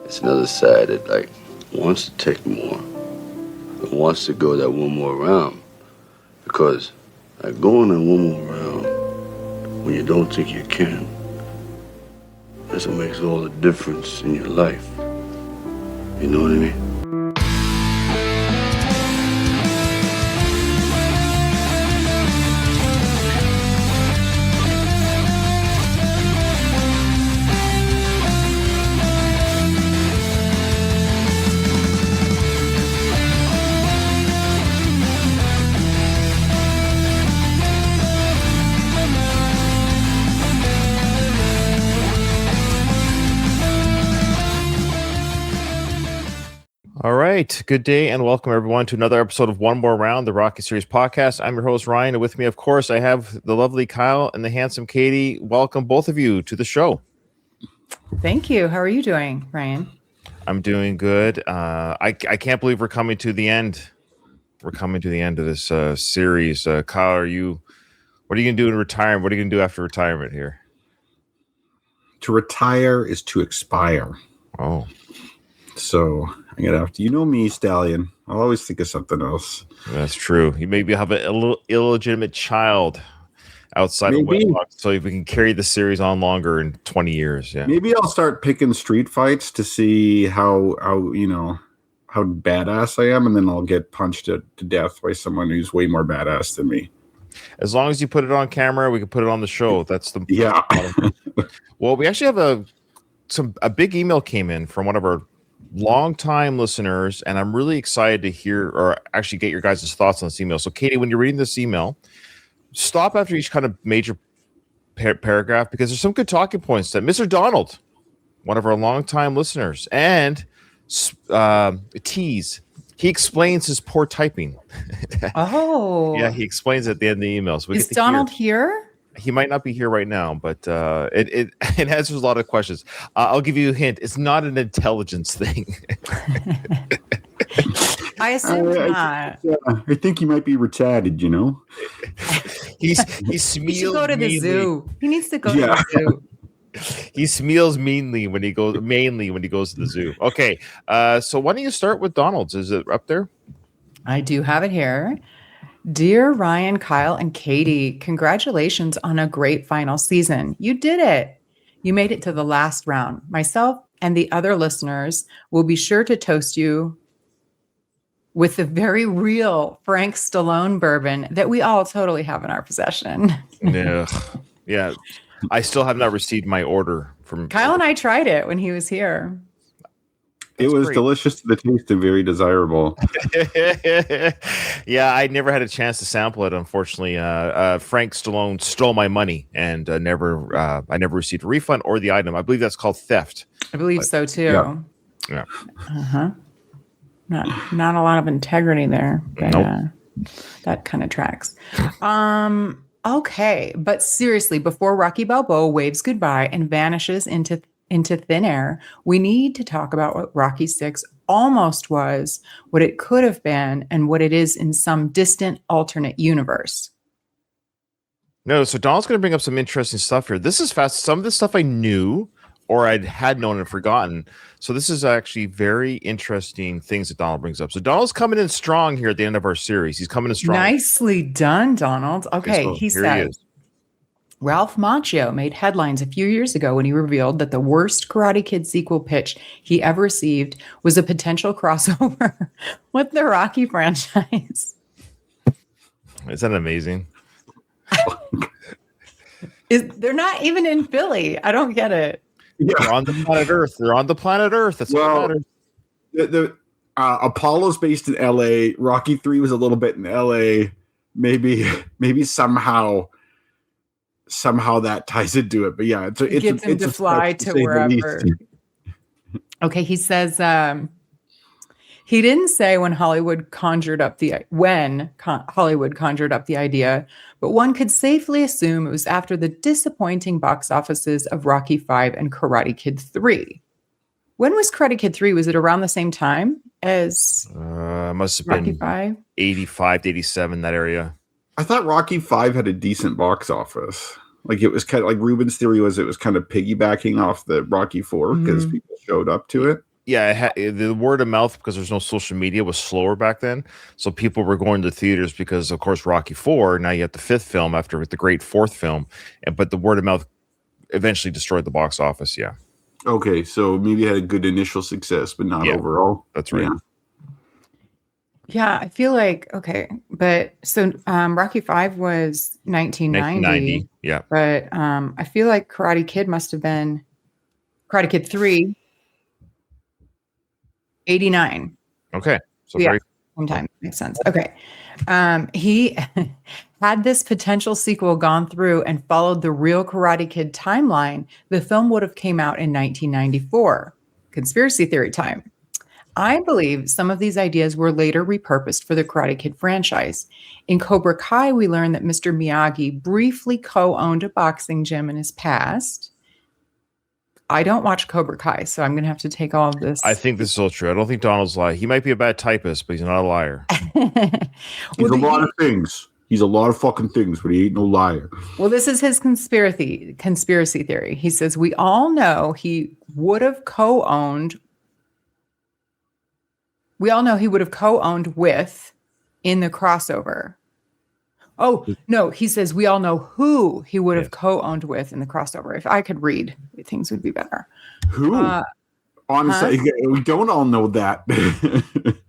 it's another side that like wants to take more, and wants to go that one more round. Because like going that one more round when you don't think you can, that's what makes all the difference in your life. You know what I mean? All right. Good day and welcome everyone to another episode of One More Round, the Rocky Series podcast. I'm your host, Ryan, and with me, of course, I have the lovely Kyle and the handsome Katie. Welcome both of you to the show. Thank you. How are you doing, Ryan? I'm doing good. I can't believe we're coming to the end. We're coming to the end of this series. Kyle, what are you going to do in retirement? What are you going to do after retirement here? To retire is to expire. Oh. So I'm going to have to, you know me, Stallion. I'll always think of something else. That's true. You maybe have a little illegitimate child outside of wedlock, so we can carry the series on longer in 20 years. Yeah. Maybe I'll start picking street fights to see how badass I am, and then I'll get punched to death by someone who's way more badass than me. As long as you put it on camera, we can put it on the show. That's the yeah. Well, we actually have a big email came in from one of our longtime listeners, and I'm really excited to hear or actually get your guys' thoughts on this email. So, Katie, when you're reading this email, stop after each kind of major paragraph because there's some good talking points that Mr. Donald, one of our longtime listeners, and Tease, he explains his poor typing. Oh, yeah, he explains it at the end of the email. So is Donald here? He might not be here right now, but it answers a lot of questions. I'll give you a hint. It's not an intelligence thing. I assume not. I think he might be retarded, you know? He smeals. He should go to the zoo. He needs to go to the zoo. He smeals mainly when he goes to the zoo. Okay, so why don't you start with Donald's? Is it up there? I do have it here. Dear Ryan, Kyle, and Katie, congratulations on a great final season. You did it. You made it to the last round. Myself and the other listeners will be sure to toast you with the very real Frank Stallone bourbon that we all totally have in our possession. Yeah. I still have not received my order from Kyle and I tried it when he was here. It was delicious to the taste and very desirable. Yeah, I never had a chance to sample it. Unfortunately, Frank Stallone stole my money, and I never received a refund or the item. I believe that's called theft. I believe so too. Yeah. Not a lot of integrity there, but nope. That kind of tracks. Okay, but seriously, before Rocky Balboa waves goodbye and vanishes into thin air, we need to talk about what Rocky VI almost was, what it could have been, and what it is in some distant alternate universe. No, so Donald's going to bring up some interesting stuff here. This is fast. Some of this stuff I knew or I had known and forgotten. So this is actually very interesting things that Donald brings up. So Donald's coming in strong here at the end of our series. He's coming in strong. Nicely done, Donald. Okay, so he said, Ralph Macchio made headlines a few years ago when he revealed that the worst Karate Kid sequel pitch he ever received was a potential crossover with the Rocky franchise. Isn't that amazing? They're not even in Philly. I don't get it. Yeah. They're on the planet Earth. That's what matters. The Apollo's based in LA. Rocky 3 was a little bit in LA. Maybe somehow that ties into it. But yeah, it's gets him to fly to wherever. Okay, he says he didn't say when Hollywood conjured up the idea, but one could safely assume it was after the disappointing box offices of Rocky V and Karate Kid 3. When was Karate Kid 3? Was it around the same time as must have Rocky been V? 85 to 87, that area. I thought Rocky V had a decent box office. Like it was kind of like Ruben's theory was it was kind of piggybacking off the Rocky IV because people showed up to it. the word of mouth, because there's no social media, was slower back then. So people were going to theaters because, of course, Rocky 4. Now you have the fifth film after the great fourth film, but the word of mouth eventually destroyed the box office. Yeah, Okay, so maybe it had a good initial success, but not overall. that's right. Yeah. Yeah, I feel like okay, but so Rocky 5 was 1990. Yeah. But I feel like Karate Kid must have been Karate Kid 3, 89. Okay. So Yeah, very sometime makes sense. Okay. He had this potential sequel gone through and followed the real Karate Kid timeline, the film would have came out in 1994. Conspiracy theory time. I believe some of these ideas were later repurposed for the Karate Kid franchise. In Cobra Kai, we learned that Mr. Miyagi briefly co-owned a boxing gym in his past. I don't watch Cobra Kai, so I'm going to have to take all of this. I think this is all true. I don't think Donald's lying. He might be a bad typist, but he's not a liar. He's a lot of things. He's a lot of fucking things, but he ain't no liar. Well, this is his conspiracy theory. He says, we all know he would have co-owned. We all know he would have co-owned with in the crossover. Oh, no, he says we all know who he would have co-owned with in the crossover. If I could read, things would be better. Who? Honestly, we don't all know that.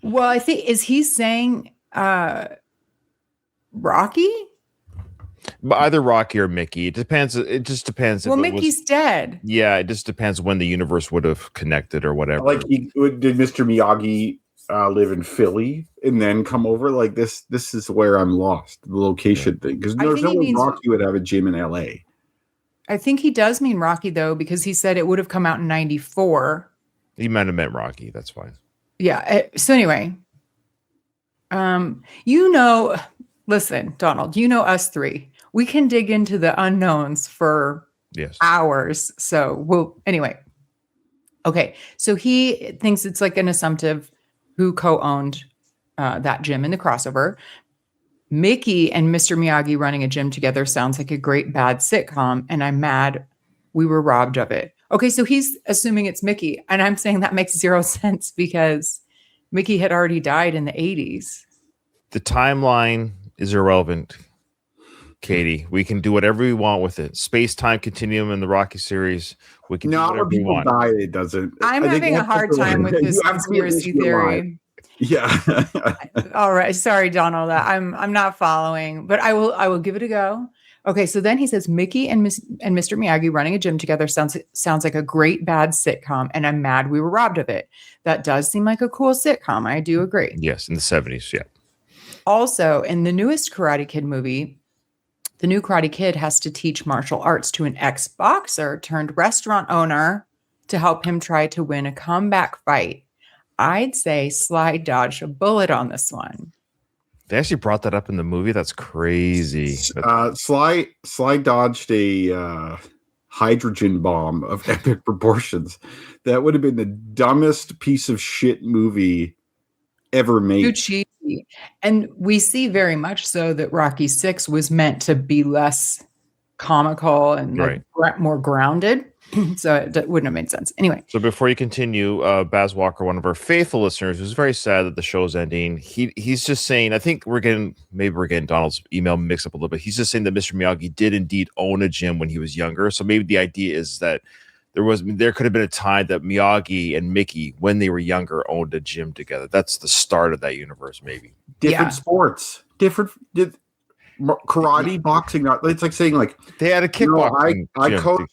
Well, I think, is he saying Rocky? But either Rocky or Mickey. It depends. It just depends. Well, Mickey's dead. Yeah, it just depends when the universe would have connected or whatever. Like, did Mr. Miyagi live in Philly and then come over? Like, this is where I'm lost, the location thing. Because there's no way Rocky would have a gym in LA. I think he does mean Rocky, though, because he said it would have come out in 94. He might have meant Rocky. That's fine. Yeah. So anyway, listen, Donald, us three. We can dig into the unknowns for hours. So anyway. Okay. So he thinks it's like an assumptive who co-owned that gym in the crossover. Mickey and Mr. Miyagi running a gym together sounds like a great bad sitcom, and I'm mad we were robbed of it. Okay, so he's assuming it's Mickey, and I'm saying that makes zero sense because Mickey had already died in the 80s. The timeline is irrelevant, Katie. We can do whatever we want with it. Space-time continuum in the Rocky series. We can do whatever we want. Die, it doesn't. I'm having a hard time with this conspiracy theory. Yeah. All right. Sorry, Donald. I'm not following, but I will give it a go. Okay. So then he says Mickey and Mr. Miyagi running a gym together sounds like a great bad sitcom, and I'm mad we were robbed of it. That does seem like a cool sitcom. I do agree. Yes, in the 70s. Yeah. Also, in the newest Karate Kid movie, the new Karate Kid has to teach martial arts to an ex-boxer turned restaurant owner to help him try to win a comeback fight. I'd say Sly dodged a bullet on this one. They actually brought that up in the movie. That's crazy. Sly dodged a hydrogen bomb of epic proportions. That would have been the dumbest piece of shit movie ever made. Too cheesy. And we see very much so that Rocky 6 was meant to be less comical and more grounded. So it wouldn't have made sense. Anyway. So before you continue, Baz Walker, one of our faithful listeners, who's very sad that the show's ending, he's just saying, I think we're getting Donald's email mixed up a little bit. He's just saying that Mr. Miyagi did indeed own a gym when he was younger. So maybe the idea is that there could have been a time that Miyagi and Mickey, when they were younger, owned a gym together. That's the start of that universe, maybe. Different sports. Karate, boxing. It's like saying, like, they had a kickboxing gym.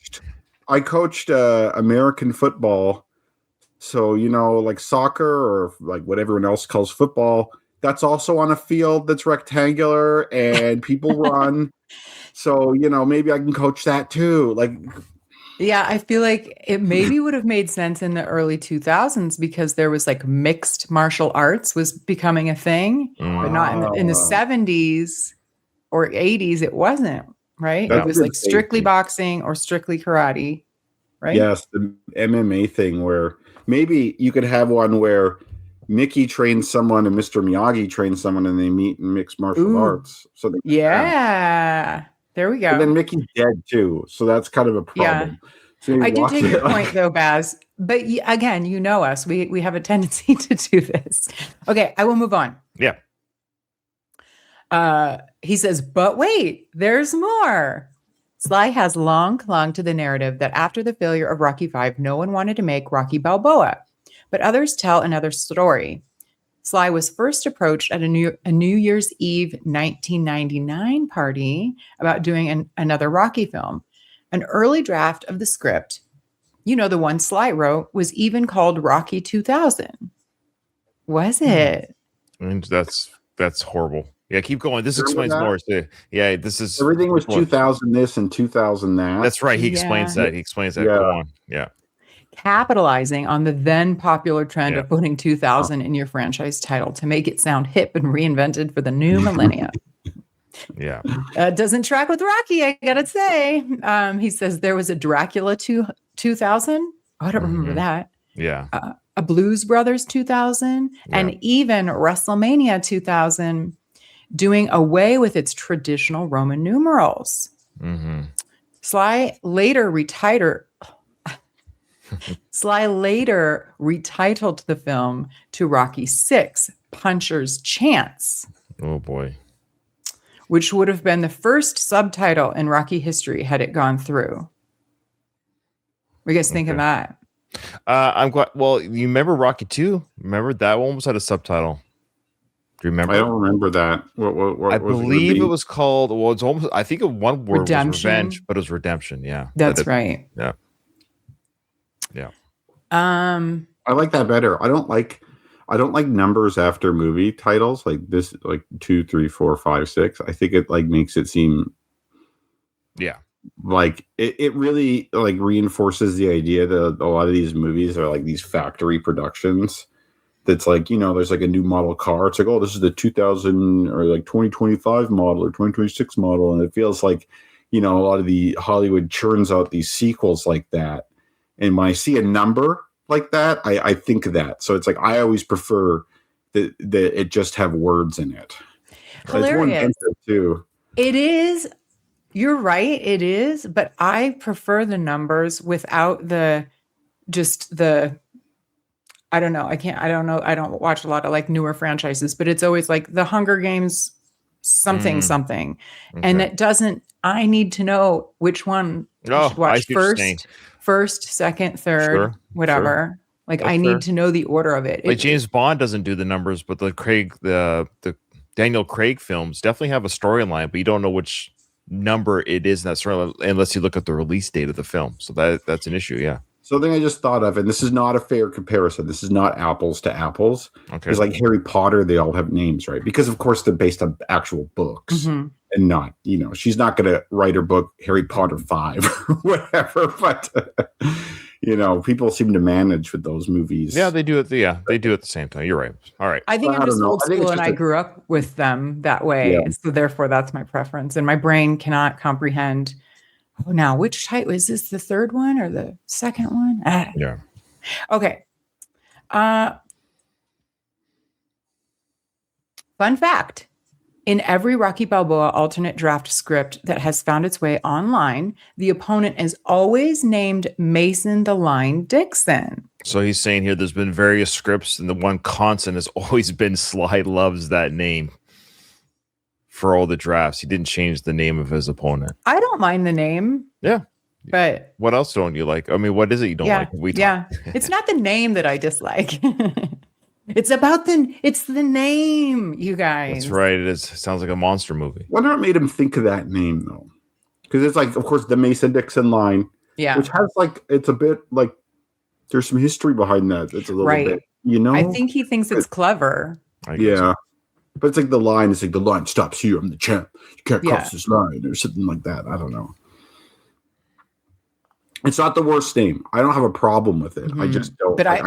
I coached American football. So, like soccer or like what everyone else calls football, that's also on a field that's rectangular and people run. So, maybe I can coach that too. Like, yeah, I feel like it maybe would have made sense in the early 2000s because there was like mixed martial arts was becoming a thing, but not in the 70s or 80s. It wasn't. Right? It was like strictly boxing or strictly karate, right? Yes, the MMA thing where maybe you could have one where Mickey trains someone and Mr. Miyagi trains someone and they meet in mixed martial arts. So there we go. And then Mickey's dead too, so that's kind of a problem. Yeah. So I do take your point though, Baz. But again, you know us. We have a tendency to do this. Okay, I will move on. Yeah. He says, but wait, there's more. Sly has long clung to the narrative that after the failure of Rocky V, no one wanted to make Rocky Balboa, but others tell another story. Sly was first approached at a New Year's Eve 1999 party about doing another Rocky film. An early draft of the script, the one Sly wrote, was even called Rocky 2000. Was it? And that's horrible. Yeah, keep going. This Remember explains that? more. So, yeah, this is Everything was go on. 2000 this and 2000 that. That's right. He Yeah. explains that. He explains that. Yeah. Go on. Yeah. Capitalizing on the then popular trend Yeah. of putting 2000 in your franchise title to make it sound hip and reinvented for the new millennia. Yeah. Doesn't track with Rocky, I gotta say. He says there was a Dracula 2000. Oh, I don't remember that. Yeah. A Blues Brothers 2000, and even WrestleMania 2000, doing away with its traditional Roman numerals. Mm-hmm. Sly later retitled the film to Rocky VI, Puncher's Chance. Oh boy. Which would have been the first subtitle in Rocky history had it gone through. What do you guys think of that? I'm glad. Well, you remember Rocky 2? Remember that one was had a subtitle. Do you remember? I don't remember that. What I was believe it it was called. Well, it's almost. I think one word Redemption. was revenge, but it was redemption. Yeah, That's right. Yeah. Yeah. I like that better. I don't like numbers after movie titles like this, like 2, 3, 4, 5, 6. I think it like makes it seem like it really like reinforces the idea that a lot of these movies are like these factory productions. That's like, there's like a new model car. It's like, oh, this is the 2000 or like 2025 model or 2026 model. And it feels like, a lot of the Hollywood churns out these sequels like that. And when I see a number like that, I think of that. So it's like, I always prefer that it just have words in it. Hilarious. It's more inventive too. It is. You're right. It is. But I prefer the numbers without the I don't know. I don't know. I don't watch a lot of like newer franchises, but it's always like the Hunger Games something. Okay. And it doesn't, I need to know which one I should watch first, second, third, whatever. Sure. Like that's I need to know the order of it. Like James Bond doesn't do the numbers, but the Daniel Craig films definitely have a storyline, but you don't know which number it is in that storyline unless you look at the release date of the film. So that's an issue. Yeah. Something I just thought of, and this is not a fair comparison. This is not apples to apples. Okay. Because like Harry Potter, they all have names, right? Because of course they're based on actual books and not, she's not going to write her book Harry Potter 5 or whatever. But, people seem to manage with those movies. Yeah, they do it. Yeah, they do it at the same time. You're right. All right. I think I'm just old school and I grew up with them that way. Yeah. So therefore that's my preference. And my brain cannot comprehend. Oh, now which type is this? The third one or the second one? Yeah. Okay. Fun fact. In every Rocky Balboa alternate draft script that has found its way online, the opponent is always named Mason the Line Dixon. So he's saying here there's been various scripts and the one constant has always been Sly loves that name. For all the drafts, he didn't change the name of his opponent. I don't mind the name. Yeah. But what else don't you like? I mean, what is it you don't like? It's not the name that I dislike. It's the name, you guys. That's right. It sounds like a monster movie. I wonder what made him think of that name though. Because it's like, of course, the Mason Dixon line. Yeah. Which has like, it's a bit like there's some history behind that. It's a little bit, I think he thinks it's clever. Yeah. But it's like the line is like the line stops here. I'm the champ. You can't cross this line or something like that. I don't know. It's not the worst name. I don't have a problem with it. I just don't. But I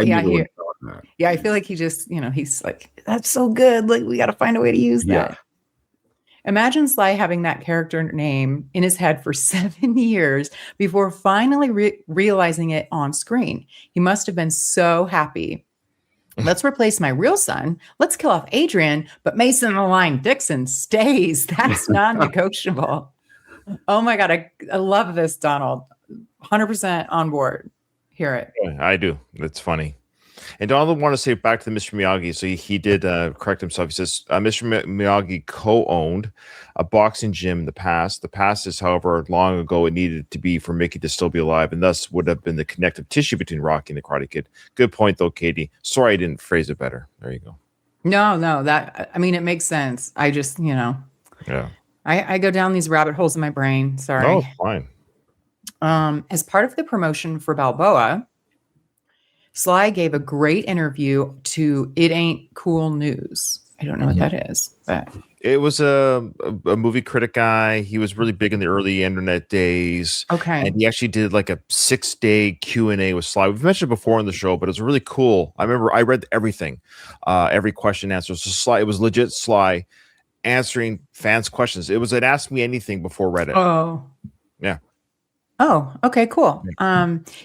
feel like he just, he's like, that's so good. Like we got to find a way to use that. Imagine Sly having that character name in his head for 7 years before finally realizing it on screen. He must have been so happy. Let's replace my real son. Let's kill off Adrian, but Mason the Line Dixon stays. That's non-negotiable. Oh my God. I love this, Donald. 100% on board. hear it. Yeah, I do. That's funny. And Donald want to say back to the Mr. Miyagi. So he did correct himself. He says Mr. Miyagi co-owned a boxing gym in the past. The past is, however, long ago it needed to be for Mickey to still be alive, and thus would have been the connective tissue between Rocky and the Karate Kid. Good point, though, Katie. Sorry I didn't phrase it better. There you go. No, it makes sense. I just, Yeah. I go down these rabbit holes in my brain. Sorry. No, it's fine. As part of the promotion for Balboa, Sly gave a great interview to It Ain't Cool News. I don't know what that is, but It was a movie critic guy. He was really big in the early internet days. okay. And he actually did like a 6-day Q&A with Sly. We've mentioned it before on the show, but it was really cool. I remember I read everything, every question and answer. So Sly, it was legit Sly answering fans' questions. It was an Ask Me Anything before Reddit. Oh. Yeah. Oh, okay, cool.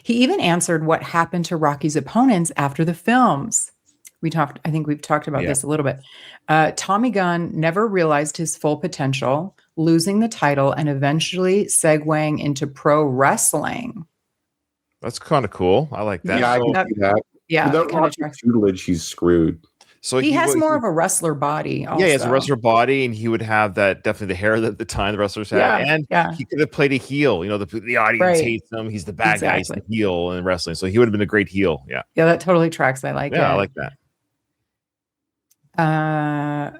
He even answered what happened to Rocky's opponents after the films. I think we've talked about this a little bit. Tommy Gunn never realized his full potential, losing the title and eventually segueing into pro wrestling. That's kind of cool. I like that. Yeah, I can see that. Yeah, Without Rocky's tutelage, he's screwed. So he has more of a wrestler body. Also. Yeah, he has a wrestler body, and he would have definitely the hair that the time the wrestlers had. And he could have played a heel. The audience hates him. He's the bad guy. He's the heel in wrestling. So he would have been a great heel. Yeah. Yeah, that totally tracks. I like it. Yeah, I like that.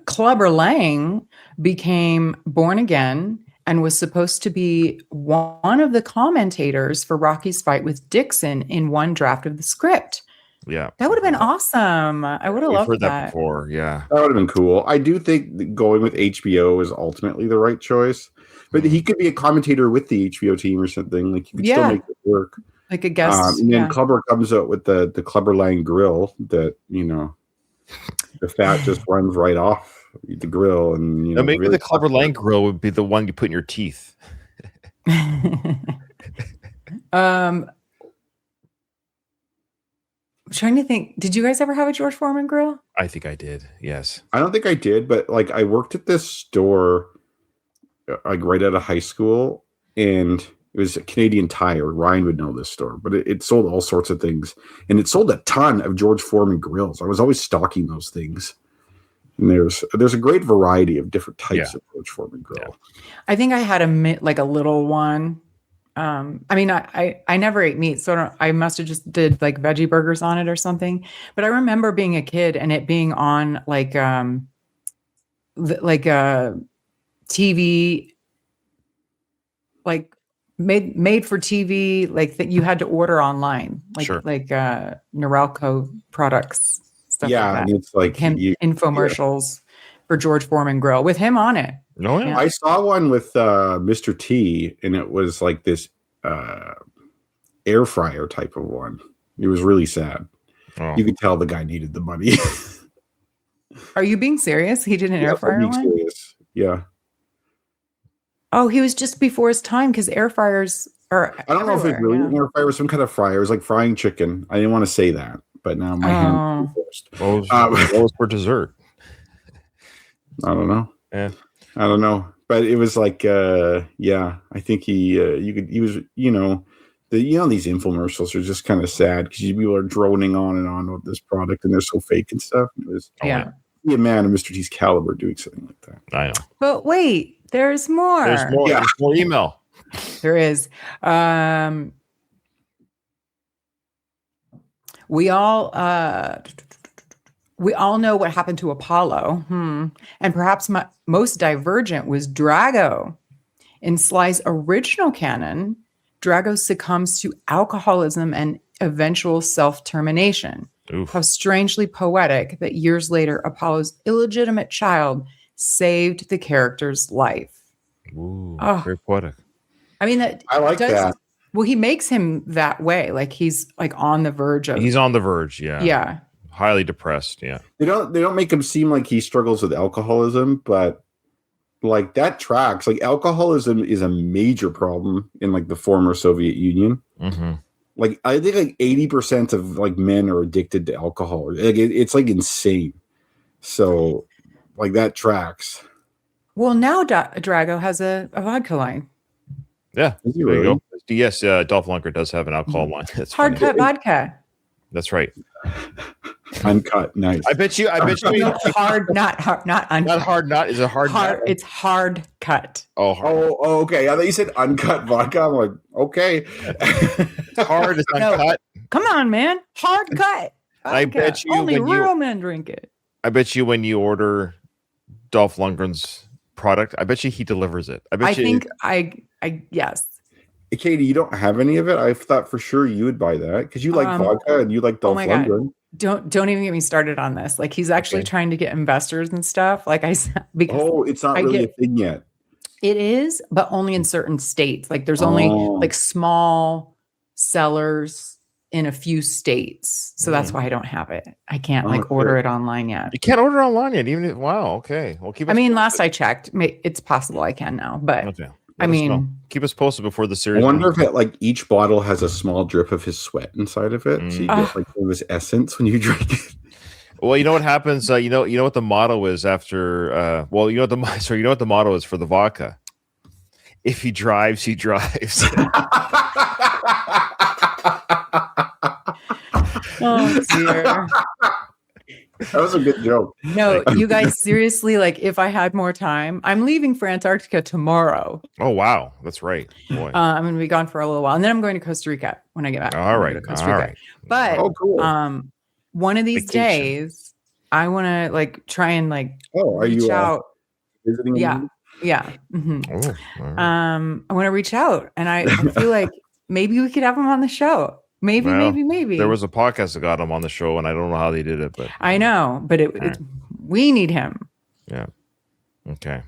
Clubber Lang became born again and was supposed to be one of the commentators for Rocky's fight with Dixon in one draft of the script. Yeah, that would have been awesome. I would have loved heard that before. Yeah, that would have been cool. I do think going with HBO is ultimately the right choice, but he could be a commentator with the HBO team or something. Like you could still make it work, like a guest. And then Clubber comes out with the Clubber Lang grill that the fat just runs right off the grill, and maybe really the Clubber Lang grill would be the one you put in your teeth. I'm trying to think. Did you guys ever have a George Foreman grill? I think I did. Yes. I don't think I did, but like I worked at this store like right out of high school, and it was a Canadian Tire. Ryan would know this store, but it sold all sorts of things, and it sold a ton of George Foreman grills. I was always stocking those things. And there's a great variety of different types of George Foreman grill. Yeah. I think I had a little one. I never ate meat, so I must have just did like veggie burgers on it or something. But I remember being a kid and it being on like a TV, like made for TV, like that you had to order online, like Norelco products, stuff like that. And it's like infomercials for George Foreman grill with him on it. No, Yeah. I saw one with Mr. T, and it was like this air fryer type of one. It was really sad. Oh. You could tell the guy needed the money. Are you being serious? He did an air fryer one? Serious. Yeah. Oh, he was just before his time because air fryers are. I don't know if it's really an air fryer or some kind of fryer. It was like frying chicken. I didn't want to say that, but now my hand is forced. What was for dessert? I don't know. Yeah. I don't know, but it was like, I think he was, these infomercials are just kind of sad because people are droning on and on with this product and they're so fake and stuff. It was, be a man of Mr. T's caliber doing something like that. I know. But wait, there's more. There's more. Yeah. There's more email. There is. We all know what happened to Apollo. And perhaps most divergent was Drago. In Sly's original canon, Drago succumbs to alcoholism and eventual self-termination. Oof. How strangely poetic that years later, Apollo's illegitimate child saved the character's life. Ooh, very poetic. I mean, that I like that. Well, he makes him that way. Like he's like on the verge of. He's on the verge. Yeah. Yeah. Highly depressed. Yeah. They don't make him seem like he struggles with alcoholism, but like that tracks. Like alcoholism is a major problem in like the former Soviet Union. Mm-hmm. Like I think like 80% of like men are addicted to alcohol. Like it's like insane. So like that tracks. Well, now Drago has a vodka line. Yeah. Is he There you really? go. Yes, Dolph Lundgren does have an alcohol line. That's Hard funny. cut vodka. That's right. Uncut. Nice. I bet you. No, hard, not hard, not uncut. Not hard nut. Is it hard Hard. nut? It's hard cut. Oh, hard. Oh, okay. I thought you said uncut vodka. I'm like, okay. Hard is No. uncut. Come on, man. Hard cut. I Vodka. bet you Only when you- real men drink it. I bet you when you order Dolph Lundgren's product, I bet you he delivers it. I think yes. Katie, you don't have any of it? I thought for sure you would buy that because you like vodka and you like Dolph my God. Lundgren. Don't even get me started on this. Like he's actually Okay. trying to get investors and stuff. Like I said, because Oh, it's not I really get- a thing yet. it is, but only in certain states. Like there's only like small sellers in a few states. So that's why I don't have it. I can't like order it online yet. you can't order online yet. Even if, wow. Okay. Well, keep. I us mean, posted. last I checked, it's possible I can now, but Okay. I Let us know. mean, keep us posted before the I series. wonder if it, like each bottle has a small drip of his sweat inside of it, so you get like some of his essence when you drink it. Well, you know what happens. You know what the motto is after. Well, you know what the motto is for the vodka. If he drives, he drives. oh dear. That was a good joke. No, you guys, seriously, like if I had more time, I'm leaving for Antarctica tomorrow. Oh wow, that's right. Boy. I'm going to be gone for a little while, and then I'm going to Costa Rica when I get back. All I'm right. gonna go to Costa All Rica. right. But Oh, cool. one of these Vacation. days, I want to like try and like Oh, are reach you out. visiting? Yeah, yeah. Mhm. Oh, all right. I want to reach out, and I feel like maybe we could have him on the show. Maybe, Well, maybe. There was a podcast that got him on the show, and I don't know how they did it, but I know, but we need him yeah. Okay.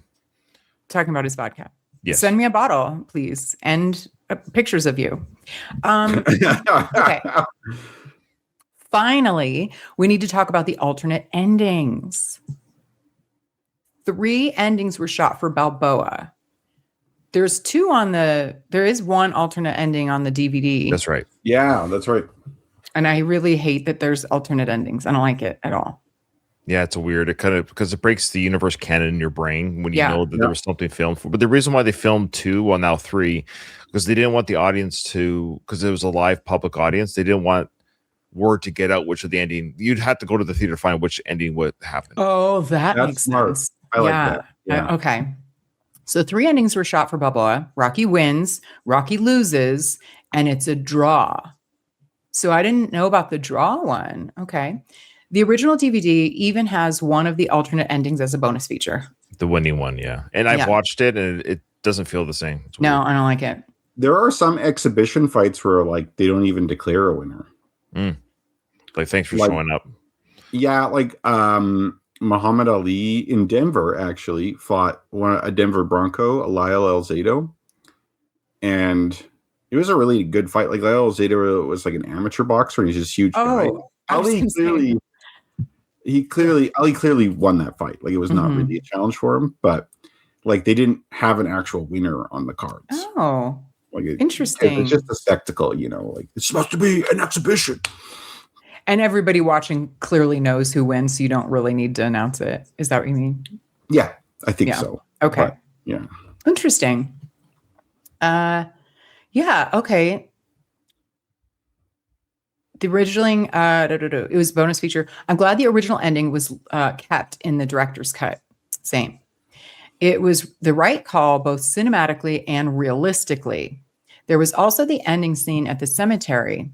talking about his vodka. Yes. Send me a bottle, please, and pictures of you. Okay. Finally, we need to talk about the alternate endings. 3 endings were shot for Balboa. There is one alternate ending on the DVD. That's right. Yeah, that's right. And I really hate that there's alternate endings. I don't like it at all. Yeah, it's a weird. It kind of because it breaks the universe canon in your brain when you Yeah. know that there was something filmed for. But the reason why they filmed 2, well now 3, because they didn't want the audience to, because it was a live public audience. They didn't want word to get out which of the ending. You'd have to go to the theater to find which ending would happen. Oh, that's makes smart. sense. I like that. Yeah. Okay. So 3 endings were shot for Balboa. Rocky wins, Rocky loses, and it's a draw. So I didn't know about the draw one. Okay. The original DVD even has one of the alternate endings as a bonus feature. The winning one, yeah. And I've Yeah. watched it, and it doesn't feel the same. It's No, weird. I don't like it. There are some exhibition fights where like they don't even declare a winner. Like, thanks for Like- showing up. Yeah, like Muhammad Ali in Denver actually fought a Denver Bronco, Lyle Alzado, and it was a really good fight. Like Lyle Alzado was like an amateur boxer, and he's just a huge guy. Oh, I was gonna say- Ali clearly won that fight. Like it was not Mhm. really a challenge for him, but like they didn't have an actual winner on the cards. Oh, Like interesting. It's just a spectacle, you know. Like it's supposed to be an exhibition. and everybody watching clearly knows who wins, so you don't really need to announce it. Is that what you mean? Yeah, I think Yeah. so. Okay. But, yeah. Interesting. Yeah, okay. The original, it was a bonus feature. I'm glad the original ending was kept in the director's cut. Same. It was the right call, both cinematically and realistically. There was also the ending scene at the cemetery.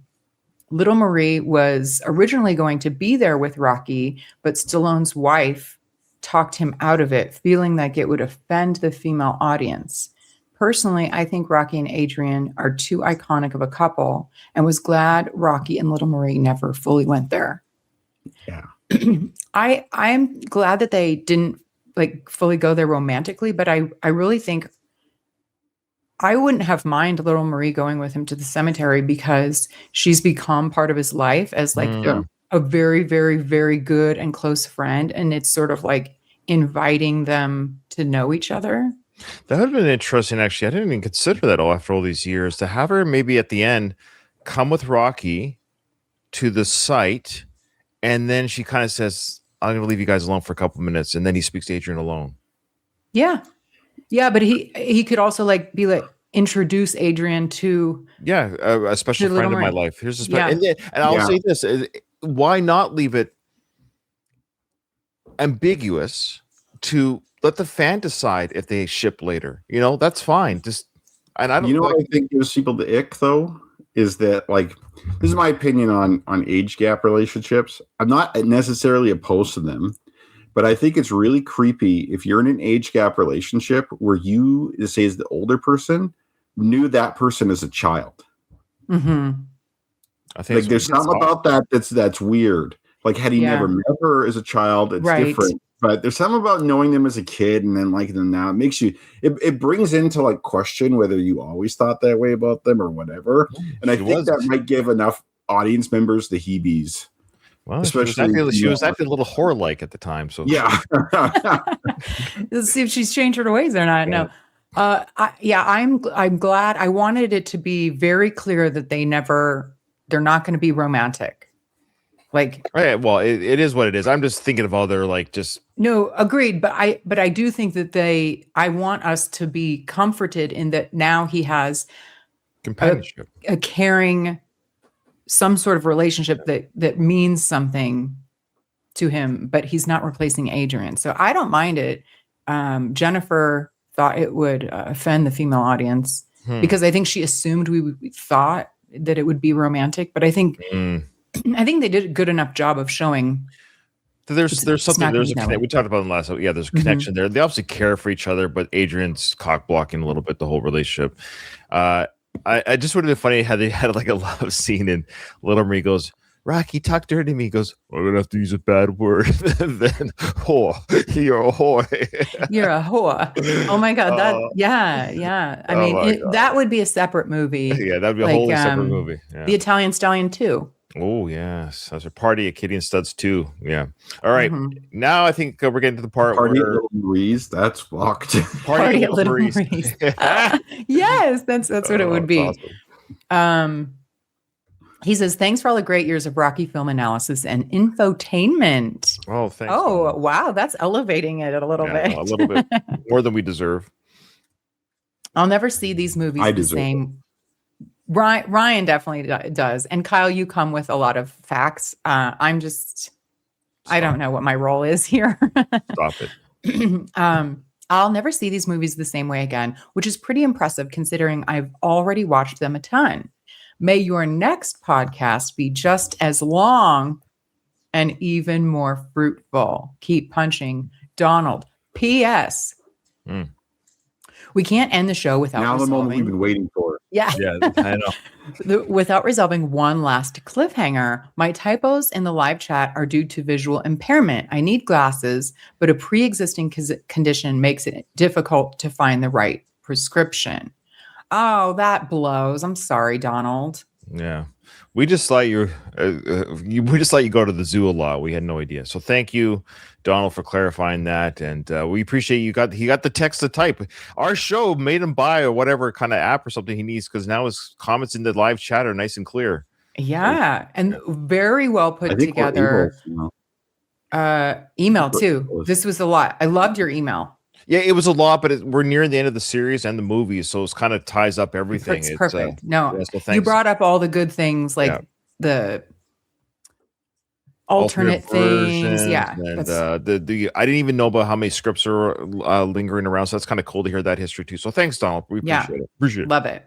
Little Marie was originally going to be there with Rocky, but Stallone's wife talked him out of it, feeling like it would offend the female audience. Personally, I think Rocky and Adrian are too iconic of a couple and was glad Rocky and Little Marie never fully went there. Yeah. I'm glad that they didn't like fully go there romantically, but I really think I wouldn't have mind Little Marie going with him to the cemetery because she's become part of his life as like a very, very, very good and close friend. And it's sort of like inviting them to know each other. That would have been interesting, actually. I didn't even consider that after all these years to have her maybe at the end come with Rocky to the site, and then she kind of says, "I'm going to leave you guys alone for a couple minutes," and then he speaks to Adrian alone. Yeah. Yeah, but he could also like be like, introduce Adrian to a special To friend Little in my Marie. life. Here's a Yeah. and I'll Yeah. say this: why not leave it ambiguous to let the fan decide if they ship later? You know, that's fine. Just and I don't You know what I think gives people the ick though is that like this is my opinion on age gap relationships. I'm not necessarily opposed to them, but I think it's really creepy if you're in an age gap relationship where you, say, as the older person, knew that person as a child. Mm-hmm. I think Like there's something about that's weird. Like had he Yeah. never met her as a child, it's Right. different. But there's something about knowing them as a kid and then liking them now. It makes you it brings into like question whether you always thought that way about them or whatever. And I think that might give enough audience members the heebies. Well, Especially she was acting a little whore-like at the time. So Yeah. Let's see if she's changed her ways or not. No. I'm glad. I wanted it to be very clear that they're not going to be romantic. Like, right, well, it is what it is. I'm just thinking of other like just no, agreed. But I do think that I want us to be comforted in that now he has companionship, a caring, some sort of relationship that means something to him, but he's not replacing Adrian. So I don't mind it. Jennifer thought it would offend the female audience because I think she assumed we thought that it would be romantic, but I think they did a good enough job of showing there's something we talked about in the last there's a connection there. They obviously care for each other, but Adrian's cock blocking a little bit the whole relationship. I just would have been funny how they had like a love scene and Little Marie goes, Rocky, talk dirty to me. He goes, I'm gonna have to use a bad word. Then whore, you're a whore. You're a whore. Oh my god, yeah. I mean, that would be a separate movie. Yeah, that'd be a wholly separate movie. Yeah. The Italian Stallion 2. Oh yes, that's a party at Kitty and Studs 2. Yeah. All right. Now I think we're getting to the part Party where at Little Marie's, that's fucked. Party at Little Marie's. Yes, that's what it would be. Awesome. He says, thanks for all the great years of Rocky film analysis and infotainment. Oh, thanks. Oh, wow. That's elevating it a little bit. A little bit more than we deserve. I'll never see these movies the same. Ryan definitely does. And Kyle, you come with a lot of facts. I don't know what my role is here. Stop it. I'll never see these movies the same way again, which is pretty impressive considering I've already watched them a ton. May your next podcast be just as long and even more fruitful. Keep punching, Donald. P.S. We can't end the show without now resolving. the moment we've been waiting for. Yeah, I know. Without resolving one last cliffhanger, my typos in the live chat are due to visual impairment. I need glasses, but a pre-existing condition makes it difficult to find the right prescription. Oh, that blows. I'm sorry, Donald. Yeah. We just let you we just let you go to the zoo a lot. We had no idea. So thank you, Donald, for clarifying that. And we appreciate he got the text to type. Our show made him buy or whatever kind of app or something he needs because now his comments in the live chat are nice and clear. Yeah. And very well put together. Email too. This was a lot. I loved your email. Yeah, it was a lot, but we're near the end of the series and the movies, so it kind of ties up everything. It's perfect. So you brought up all the good things, like the alternate things. Yeah, and I didn't even know about how many scripts are lingering around, so that's kind of cool to hear that history too. So thanks, Donald. We appreciate it. Appreciate it. Love it.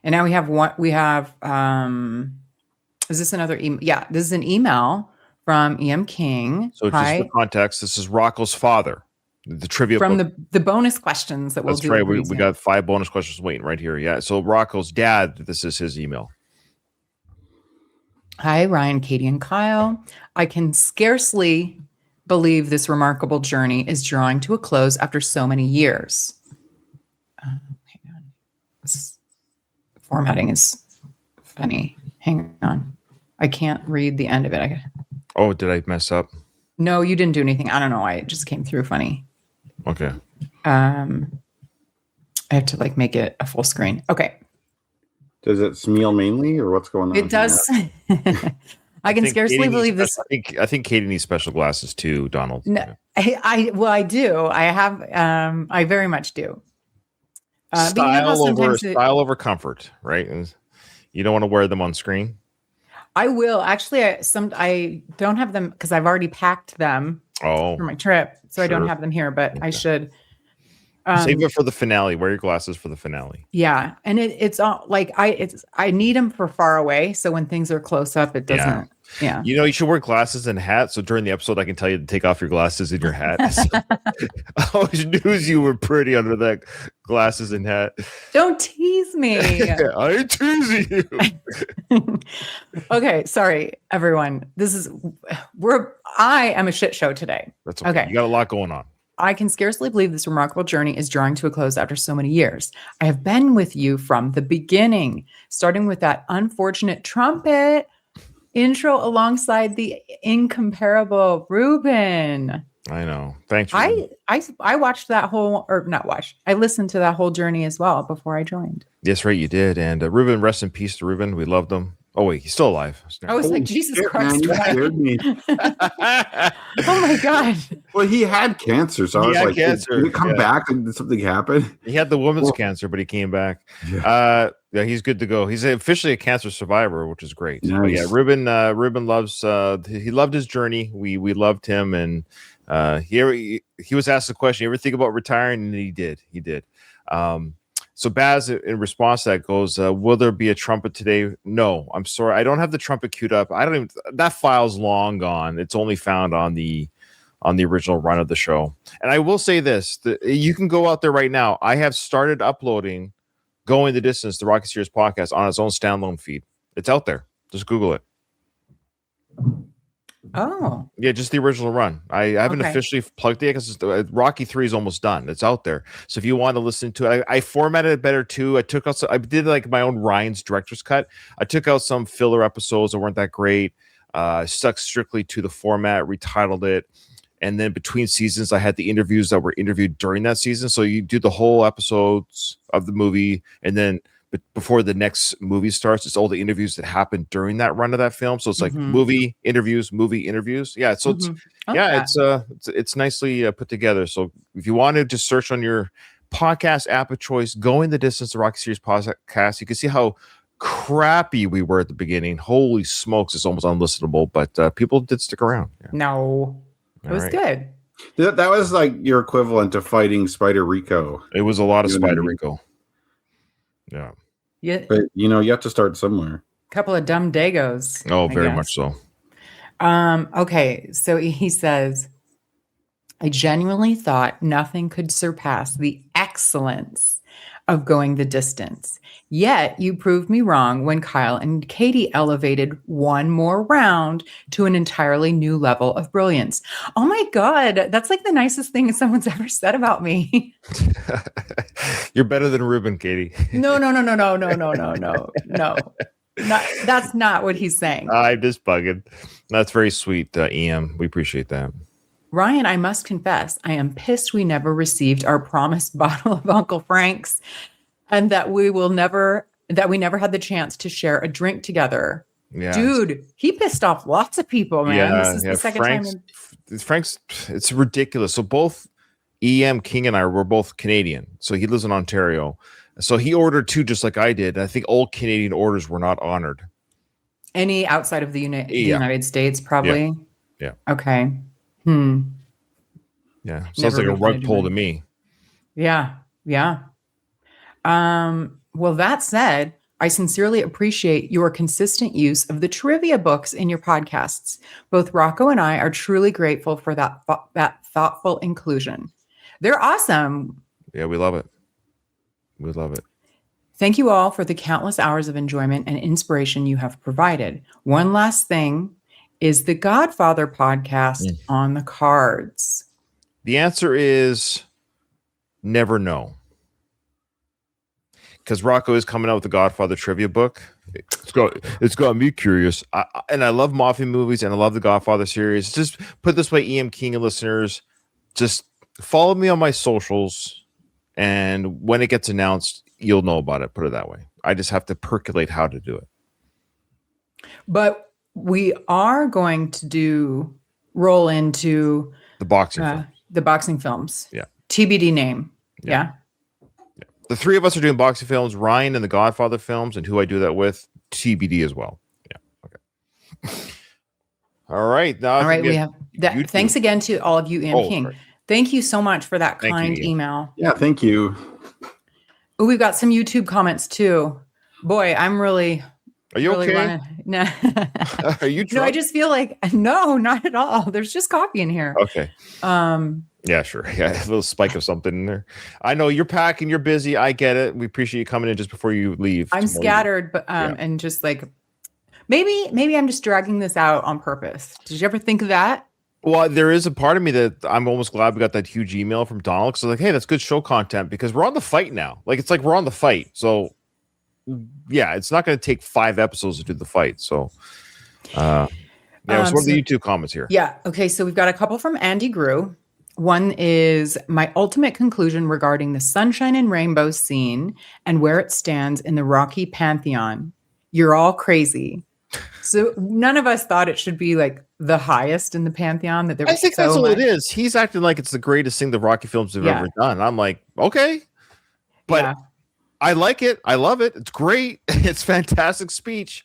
And now we have is this another email? Yeah, this is an email from EM King. So just for context, this is Rocco's father. The trivia from the bonus questions that we'll do. That's right. We got 5 bonus questions waiting right here. Yeah. So Rocco's dad, this is his email. Hi, Ryan, Katie, and Kyle. I can scarcely believe this remarkable journey is drawing to a close after so many years. Hang on. This formatting is funny. Hang on. I can't read the end of it. Oh, did I mess up? No, you didn't do anything. I don't know why. It just came through funny. Okay. I have to make it a full screen. Okay. Does it smell mainly or what's going on? It does. I can scarcely believe this. I think Katie needs special glasses too, Donald. No, I do. I have, I very much do. But you know how sometimes style over comfort, right? And you don't want to wear them on screen. I will actually. I don't have them because I've already packed them for my trip, so I don't sure. have them here. But I should save it for the finale. Wear your glasses for the finale. Yeah, and it's all like I need them for far away, so when things are close up, it doesn't. Yeah. You know, you should wear glasses and hat. So during the episode, I can tell you to take off your glasses and your hat. I always knew you were pretty under that glasses and hat. Don't tease me. I ain't teasing you. Okay, sorry, everyone. I am a shit show today. That's okay. You got a lot going on. I can scarcely believe this remarkable journey is drawing to a close after so many years. I have been with you from the beginning, starting with that unfortunate trumpet intro alongside the incomparable Ruben. I know. Thanks. I watched that whole, or not watched. I listened to that whole journey as well before I joined. Yes, right, you did. And Ruben, rest in peace to Ruben. We loved him. Oh wait, he's still alive. I was like, Jesus Christ! Man, you scared me. Oh my God! Well, he had cancer, so I was like, cancer. Did it come back? Did something happen? He had the woman's cancer, but he came back. Yeah, he's good to go. He's officially a cancer survivor, which is great. Nice. But yeah, Ruben loves. He loved his journey. We loved him, and he was asked the question, "You ever think about retiring?" And he did. He did. So Baz, in response to that, goes, "Will there be a trumpet today?" No, I'm sorry, I don't have the trumpet queued up. I don't even. That file's long gone. It's only found on the original run of the show. And I will say this: you can go out there right now. I have started uploading "Going the Distance," the Rocky Series podcast, on its own standalone feed. It's out there. Just Google it. Oh, yeah, just the original run. I haven't officially plugged it because Rocky 3 is almost done. It's out there. So if you want to listen to it, I formatted it better too. I did like my own Ryan's director's cut. I took out some filler episodes that weren't that great. Stuck strictly to the format, retitled it. And then between seasons, I had the interviews that were interviewed during that season. So you do the whole episodes of the movie, and then before the next movie starts, it's all the interviews that happened during that run of that film. So it's like movie interviews. Yeah. So it's nicely put together. So if you want to just search on your podcast app of choice, "Going the Distance," the Rocky Series podcast, you can see how crappy we were at the beginning. Holy smokes, it's almost unlistenable, but people did stick around. Yeah. No, it was good. That was like your equivalent to fighting Spider Rico. It was a lot of Spider Rico. Yeah. Yeah. But you have to start somewhere. Couple of dumb Dagos. Oh, very much so. Okay. So he says, "I genuinely thought nothing could surpass the excellence of Going the Distance. Yet you proved me wrong when Kyle and Katie elevated one more round to an entirely new level of brilliance." Oh my God. That's like the nicest thing someone's ever said about me. You're better than Ruben, Katie. No. That's not what he's saying. I'm just bugging. That's very sweet, EM. We appreciate that. "Ryan, I must confess, I am pissed we never received our promised bottle of Uncle Frank's, and that we never had the chance to share a drink together." Yeah. Dude, he pissed off lots of people, man. Yeah, this is the second time. Frank's, it's ridiculous. So both EM King and I were both Canadian. So he lives in Ontario. So he ordered two just like I did. I think all Canadian orders were not honored. Any outside of the United States, probably? Yeah. Okay. Yeah. Sounds like a rug pull to me. Yeah. Well, that said, I sincerely appreciate your consistent use of the trivia books in your podcasts. Both Rocco and I are truly grateful for that thoughtful inclusion. They're awesome. Yeah, we love it. We love it. Thank you all for the countless hours of enjoyment and inspiration you have provided. One last thing. Is the Godfather podcast on the cards? The answer is never know. Because Rocco is coming out with the Godfather trivia book. It's got me curious. And I love mafia movies and I love the Godfather series. Just put it this way, EM King and listeners, just follow me on my socials. And when it gets announced, you'll know about it. Put it that way. I just have to percolate how to do it. But we are going to roll into the boxing films. The boxing films. Yeah. TBD name. Yeah. The three of us are doing boxing films. Ryan and the Godfather films, and who I do that with, TBD as well. Yeah. Okay. All right. Now, All right, we have that. YouTube. Thanks again to all of you, Ian King. Sorry. Thank you so much for that Thank you, kind Ian. email. Yeah, thank you. Oh, we've got some YouTube comments too. Boy, I'm really. Are you really okay? No. Are you drunk? No, I just feel like no, not at all. There's just coffee in here. Okay. Yeah, sure. Yeah, a little spike of something in there. I know you're packing, you're busy. I get it. We appreciate you coming in just before you leave. I'm scattered, but and just like maybe I'm just dragging this out on purpose. Did you ever think of that? Well, there is a part of me that I'm almost glad we got that huge email from Donald. Because like, hey, that's good show content because we're on the fight now. Like it's like we're on the fight. So yeah, it's not going to take 5 episodes to do the fight. So yeah, so what are the YouTube comments here? Yeah. Okay. So we've got a couple from Andy Grew. One is my ultimate conclusion regarding the sunshine and rainbow scene and where it stands in the Rocky pantheon. You're all crazy. So none of us thought it should be like the highest in the pantheon. That there was I think so that's all much. it is. He's acting like it's the greatest thing the Rocky films have ever done. I'm like, okay, but I like it. I love it. It's great. It's fantastic speech.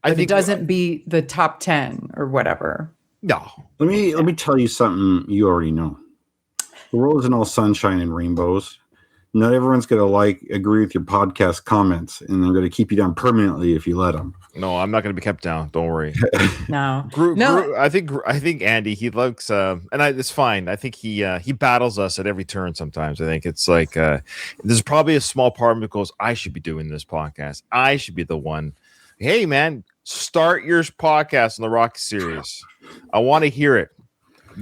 I think it doesn't beat the top 10 or whatever. No. Let me tell you something you already know. The world isn't all sunshine and rainbows. Not everyone's going to agree with your podcast comments, and they're going to keep you down permanently if you let them. No, I'm not going to be kept down. Don't worry. No. Gru, I think Andy, he likes, it's fine. I think he battles us at every turn. Sometimes I think it's like there's probably a small part of him that goes, I should be doing this podcast. I should be the one. Hey man, start your podcast on the Rocky series. I want to hear it.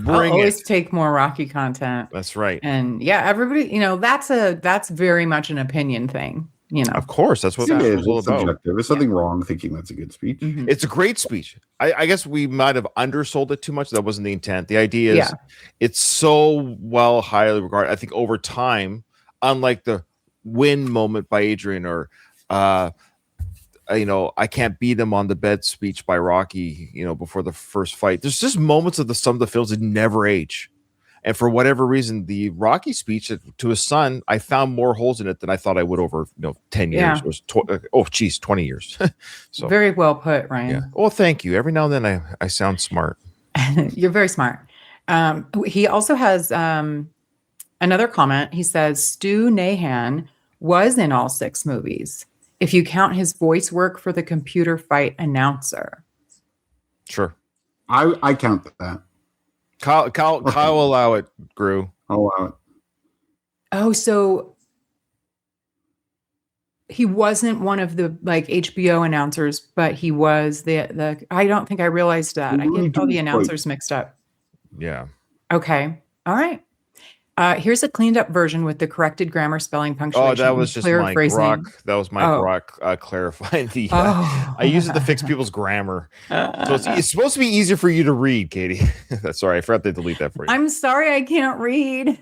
I'll always take more Rocky content. That's right. And yeah, everybody, that's very much an opinion thing. Of course, that's what it's all about. Subjective. There's nothing wrong thinking that's a good speech. Mm-hmm. It's a great speech. I guess we might have undersold it too much. That wasn't the intent. The idea is it's so highly regarded. I think over time, unlike the win moment by Adrian or I can't beat him on the bed speech by Rocky, before the first fight. There's just moments of some of the films that never age. And for whatever reason, the Rocky speech to his son, I found more holes in it than I thought I would over 10 years. It was 20 years. So very well put, Ryan. Yeah. Well, thank you. Every now and then I sound smart. You're very smart. He also has another comment. He says, Stu Nahan was in all 6 movies, if you count his voice work for the computer fight announcer. Sure. I count that. Kyle will allow it, Gru. I'll allow it. Oh, so he wasn't one of the HBO announcers, but he was the I don't think I realized that. I get all the announcers mixed up. Yeah. Okay. All right. Here's a cleaned up version with the corrected grammar, spelling, punctuation. Oh, that was just my Grok. That was my Grok clarifying the. I use it to fix people's grammar. So it's supposed to be easier for you to read, Katie. Sorry, I forgot to delete that for you. I'm sorry, I can't read.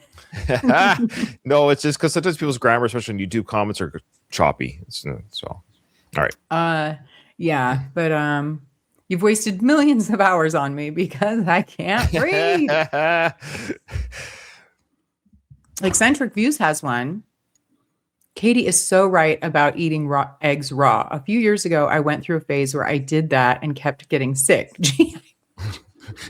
No, it's just because sometimes people's grammar, especially on YouTube comments, are choppy. So, all right. Yeah, but you've wasted millions of hours on me because I can't read. Eccentric Views has one. Katie is so right about eating eggs raw. A few years ago, I went through a phase where I did that and kept getting sick.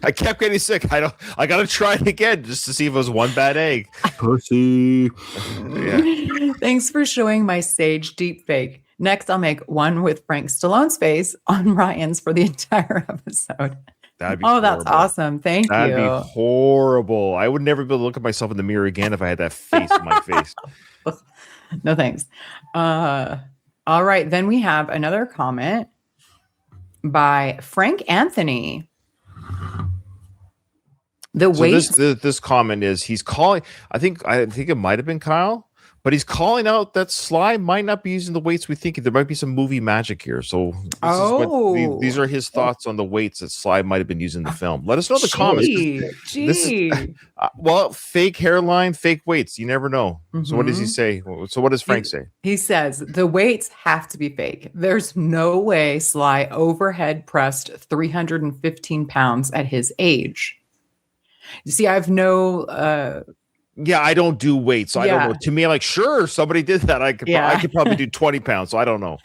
I kept getting sick. I got to try it again just to see if it was one bad egg. Pussy. Yeah. Thanks for showing my sage deep fake. Next, I'll make one with Frank Stallone's face on Ryan's for the entire episode. That'd be horrible. That's awesome. Thank you. That'd be horrible. I would never be able to look at myself in the mirror again if I had that face in my face. No, thanks. All right. Then we have another comment by Frank Anthony. This comment is he's calling. I think it might have been Kyle, but he's calling out that Sly might not be using the weights we think. There might be some movie magic here. So these are his thoughts on the weights that Sly might have been using in the film. Let us know in the comments. Well, fake hairline, fake weights. You never know. Mm-hmm. So what does he say? So what does Frank say? He says the weights have to be fake. There's no way Sly overhead pressed 315 pounds at his age. You see, I have no Yeah, I don't do weight, so I don't Yeah. know. To me, I'm like, sure, somebody did that. I Yeah. could probably do 20 pounds, so I don't know.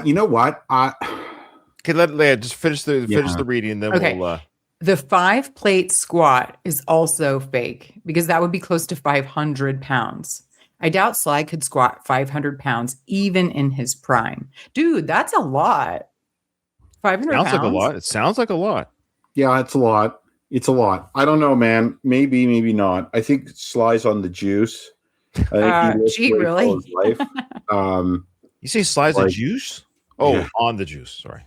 You know what? Okay, let Leia just finish the Yeah. reading, and then Okay. we'll. The 5-plate squat is also fake because that would be close to 500 pounds. I doubt Sly could squat 500 pounds even in his prime. Dude, that's a lot. 500 Sounds like a pounds? lot. It sounds like a lot. Yeah, it's a lot. It's a lot. I don't know, man. Maybe, maybe not. I think Sly's on the juice. I think he lifts Gee, weights really? all his life. You say Sly's a Like- juice? Oh, Yeah. on the juice. Sorry.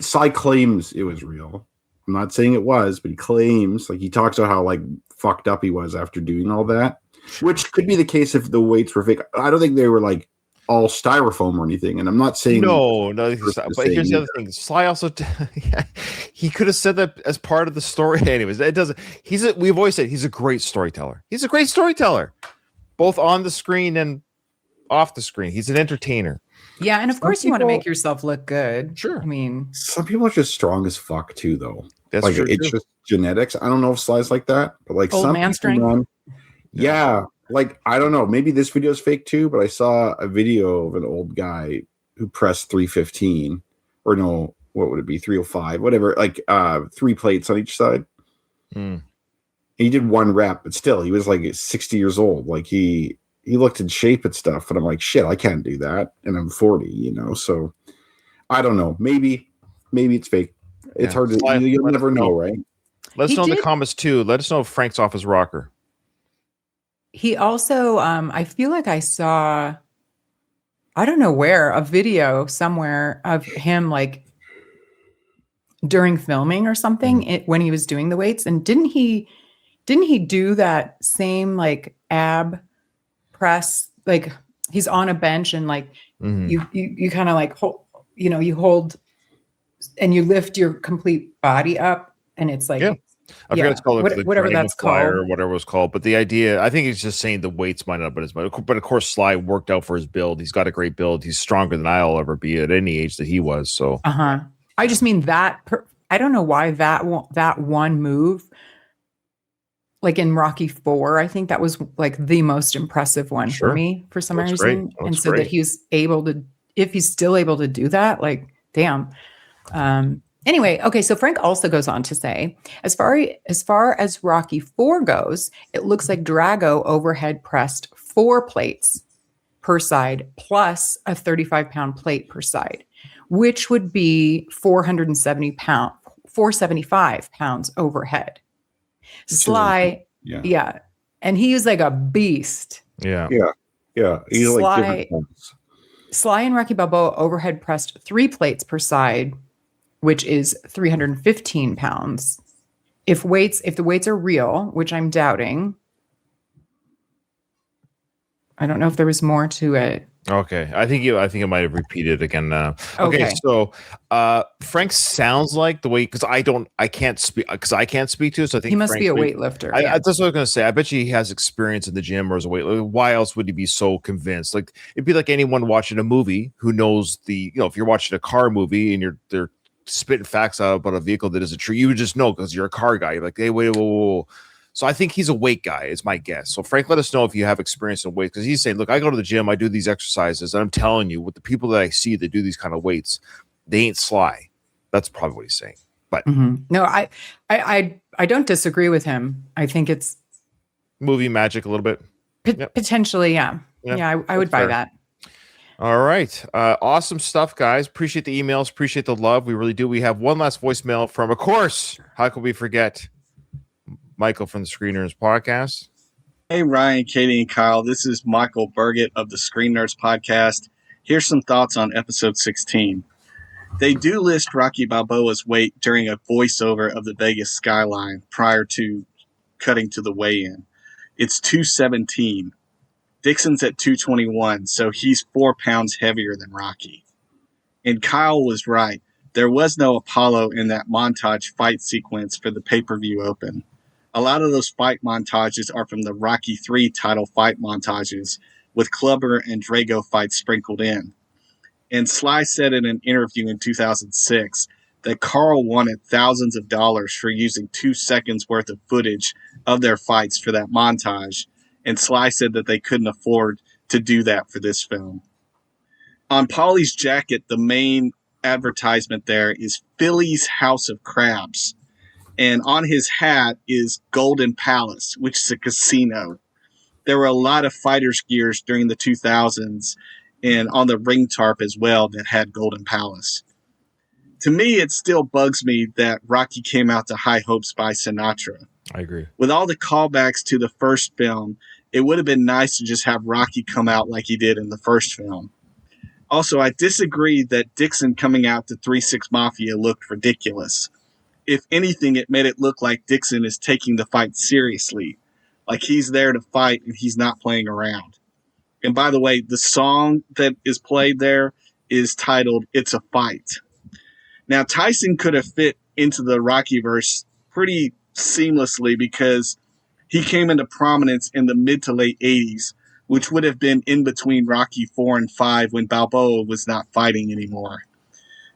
Sly claims it was real. I'm not saying it was, but he claims, like, he talks about how like fucked up he was after doing all that, which could be the case if the weights were fake. I don't think they were like all styrofoam or anything. And I'm not saying No. First to But say here's the other either. thing. Sly also, he could have said that as part of the story. Anyways, it doesn't. We've always said he's a great storyteller. He's a great storyteller, both on the screen and off the screen. He's an entertainer. Yeah, and of Some course you want to people- make yourself look good. Sure. I mean, some people are just strong as fuck too, though. That's Like true. it's just genetics. I don't know if Sly's like that, but like Old some man people, strength? man, yeah. Like I don't know. Maybe this video is fake too, but I saw a video of an old guy who pressed 315, or no, what would it be? 305, whatever. Like 3 plates on each side. Hmm. He did 1 rep, but still, he was like 60 years old. Like he looked in shape and stuff, and I'm like, shit, I can't do that, and I'm 40, you know. So I don't know. Maybe it's fake. It's Yeah. hard to. Sly, You'll let never us know, know. right? Let us He know in the did- comments too. Let us know if Frank's off his rocker. he also, I feel like I saw, I don't know where, a video somewhere of him like during filming or something when he was doing the weights. And didn't he do that same like ab press? Like he's on a bench and like Mhm. you kind of like hold, you hold and you lift your complete body up, and it's like, Yeah. I forget what it's called, whatever Dragon that's Flyer called. or whatever it was called. But the idea, I think he's just saying the weights might not, but of course, Sly worked out for his build. He's got a great build. He's stronger than I'll ever be at any age that he was. So I just mean that I don't know why that one move, like in Rocky 4, I think that was like the most impressive one for Sure. me for some Looks reason. great. Looks And so great. that he's able to, if he's still able to do that, like, damn. Anyway, okay, so Frank also goes on to say, as far as Rocky 4 goes, it looks like Drago overhead pressed 4 plates per side plus a 35-pound plate per side, which would be 475 pounds overhead. Sly, Yeah. and he was like a beast. yeah. Yeah. He's like Sly- different ones. Sly and Rocky Balboa overhead pressed 3 plates per side, which is 315 pounds. If the weights are real, which I'm doubting, I don't know if there was more to it. Okay. I think it might have repeated again now. Okay. Okay. So Frank sounds like the way, because I can't speak to it. So I think He must Frank be a weightlifter. That's what I was going to say. I bet you he has experience in the gym or as a weightlifter. Why else would he be so convinced? Like it'd be like anyone watching a movie who knows if you're watching a car movie and they're spitting facts out about a vehicle that isn't true, you would just know because you're a car guy. You're like, hey, wait, whoa. So I think he's a weight guy, is my guess. So Frank, let us know if you have experience in weight, because he's saying, look, I go to the gym, I do these exercises, and I'm telling you, with the people that I see that do these kind of weights, they ain't Sly. That's probably what he's saying. But No, I don't disagree with him. I think it's movie magic a little bit. potentially, yeah. Yeah, I would that's fair. buy that. All right. Awesome stuff, guys. Appreciate the emails. Appreciate the love. We really do. We have one last voicemail from, of course, how could we forget, Michael from the Screeners Podcast. Hey, Ryan, Katie, and Kyle. This is Michael Burgett of the Screen Nerds Podcast. Here's some thoughts on episode 16. They do list Rocky Balboa's weight during a voiceover of the Vegas skyline prior to cutting to the weigh-in. It's 217. Dixon's at 221, so he's 4 pounds heavier than Rocky. And Kyle was right. There was no Apollo in that montage fight sequence for the pay-per-view open. A lot of those fight montages are from the Rocky III title fight montages, with Clubber and Drago fights sprinkled in. And Sly said in an interview in 2006 that Carl wanted thousands of dollars for using 2 seconds worth of footage of their fights for that montage, and Sly said that they couldn't afford to do that for this film. On Polly's jacket, the main advertisement there is Philly's House of Crabs. And on his hat is Golden Palace, which is a casino. There were a lot of fighters' gears during the 2000s and on the ring tarp as well that had Golden Palace. To me, it still bugs me that Rocky came out to High Hopes by Sinatra. I agree. With all the callbacks to the first film, it would have been nice to just have Rocky come out like he did in the first film. Also, I disagree that Dixon coming out to 3-6 Mafia looked ridiculous. If anything, it made it look like Dixon is taking the fight seriously, like he's there to fight and he's not playing around. And by the way, the song that is played there is titled It's a Fight. Now, Tyson could have fit into the Rockyverse pretty seamlessly because he came into prominence in the mid to late 80s, which would have been in between Rocky 4 and 5 when Balboa was not fighting anymore.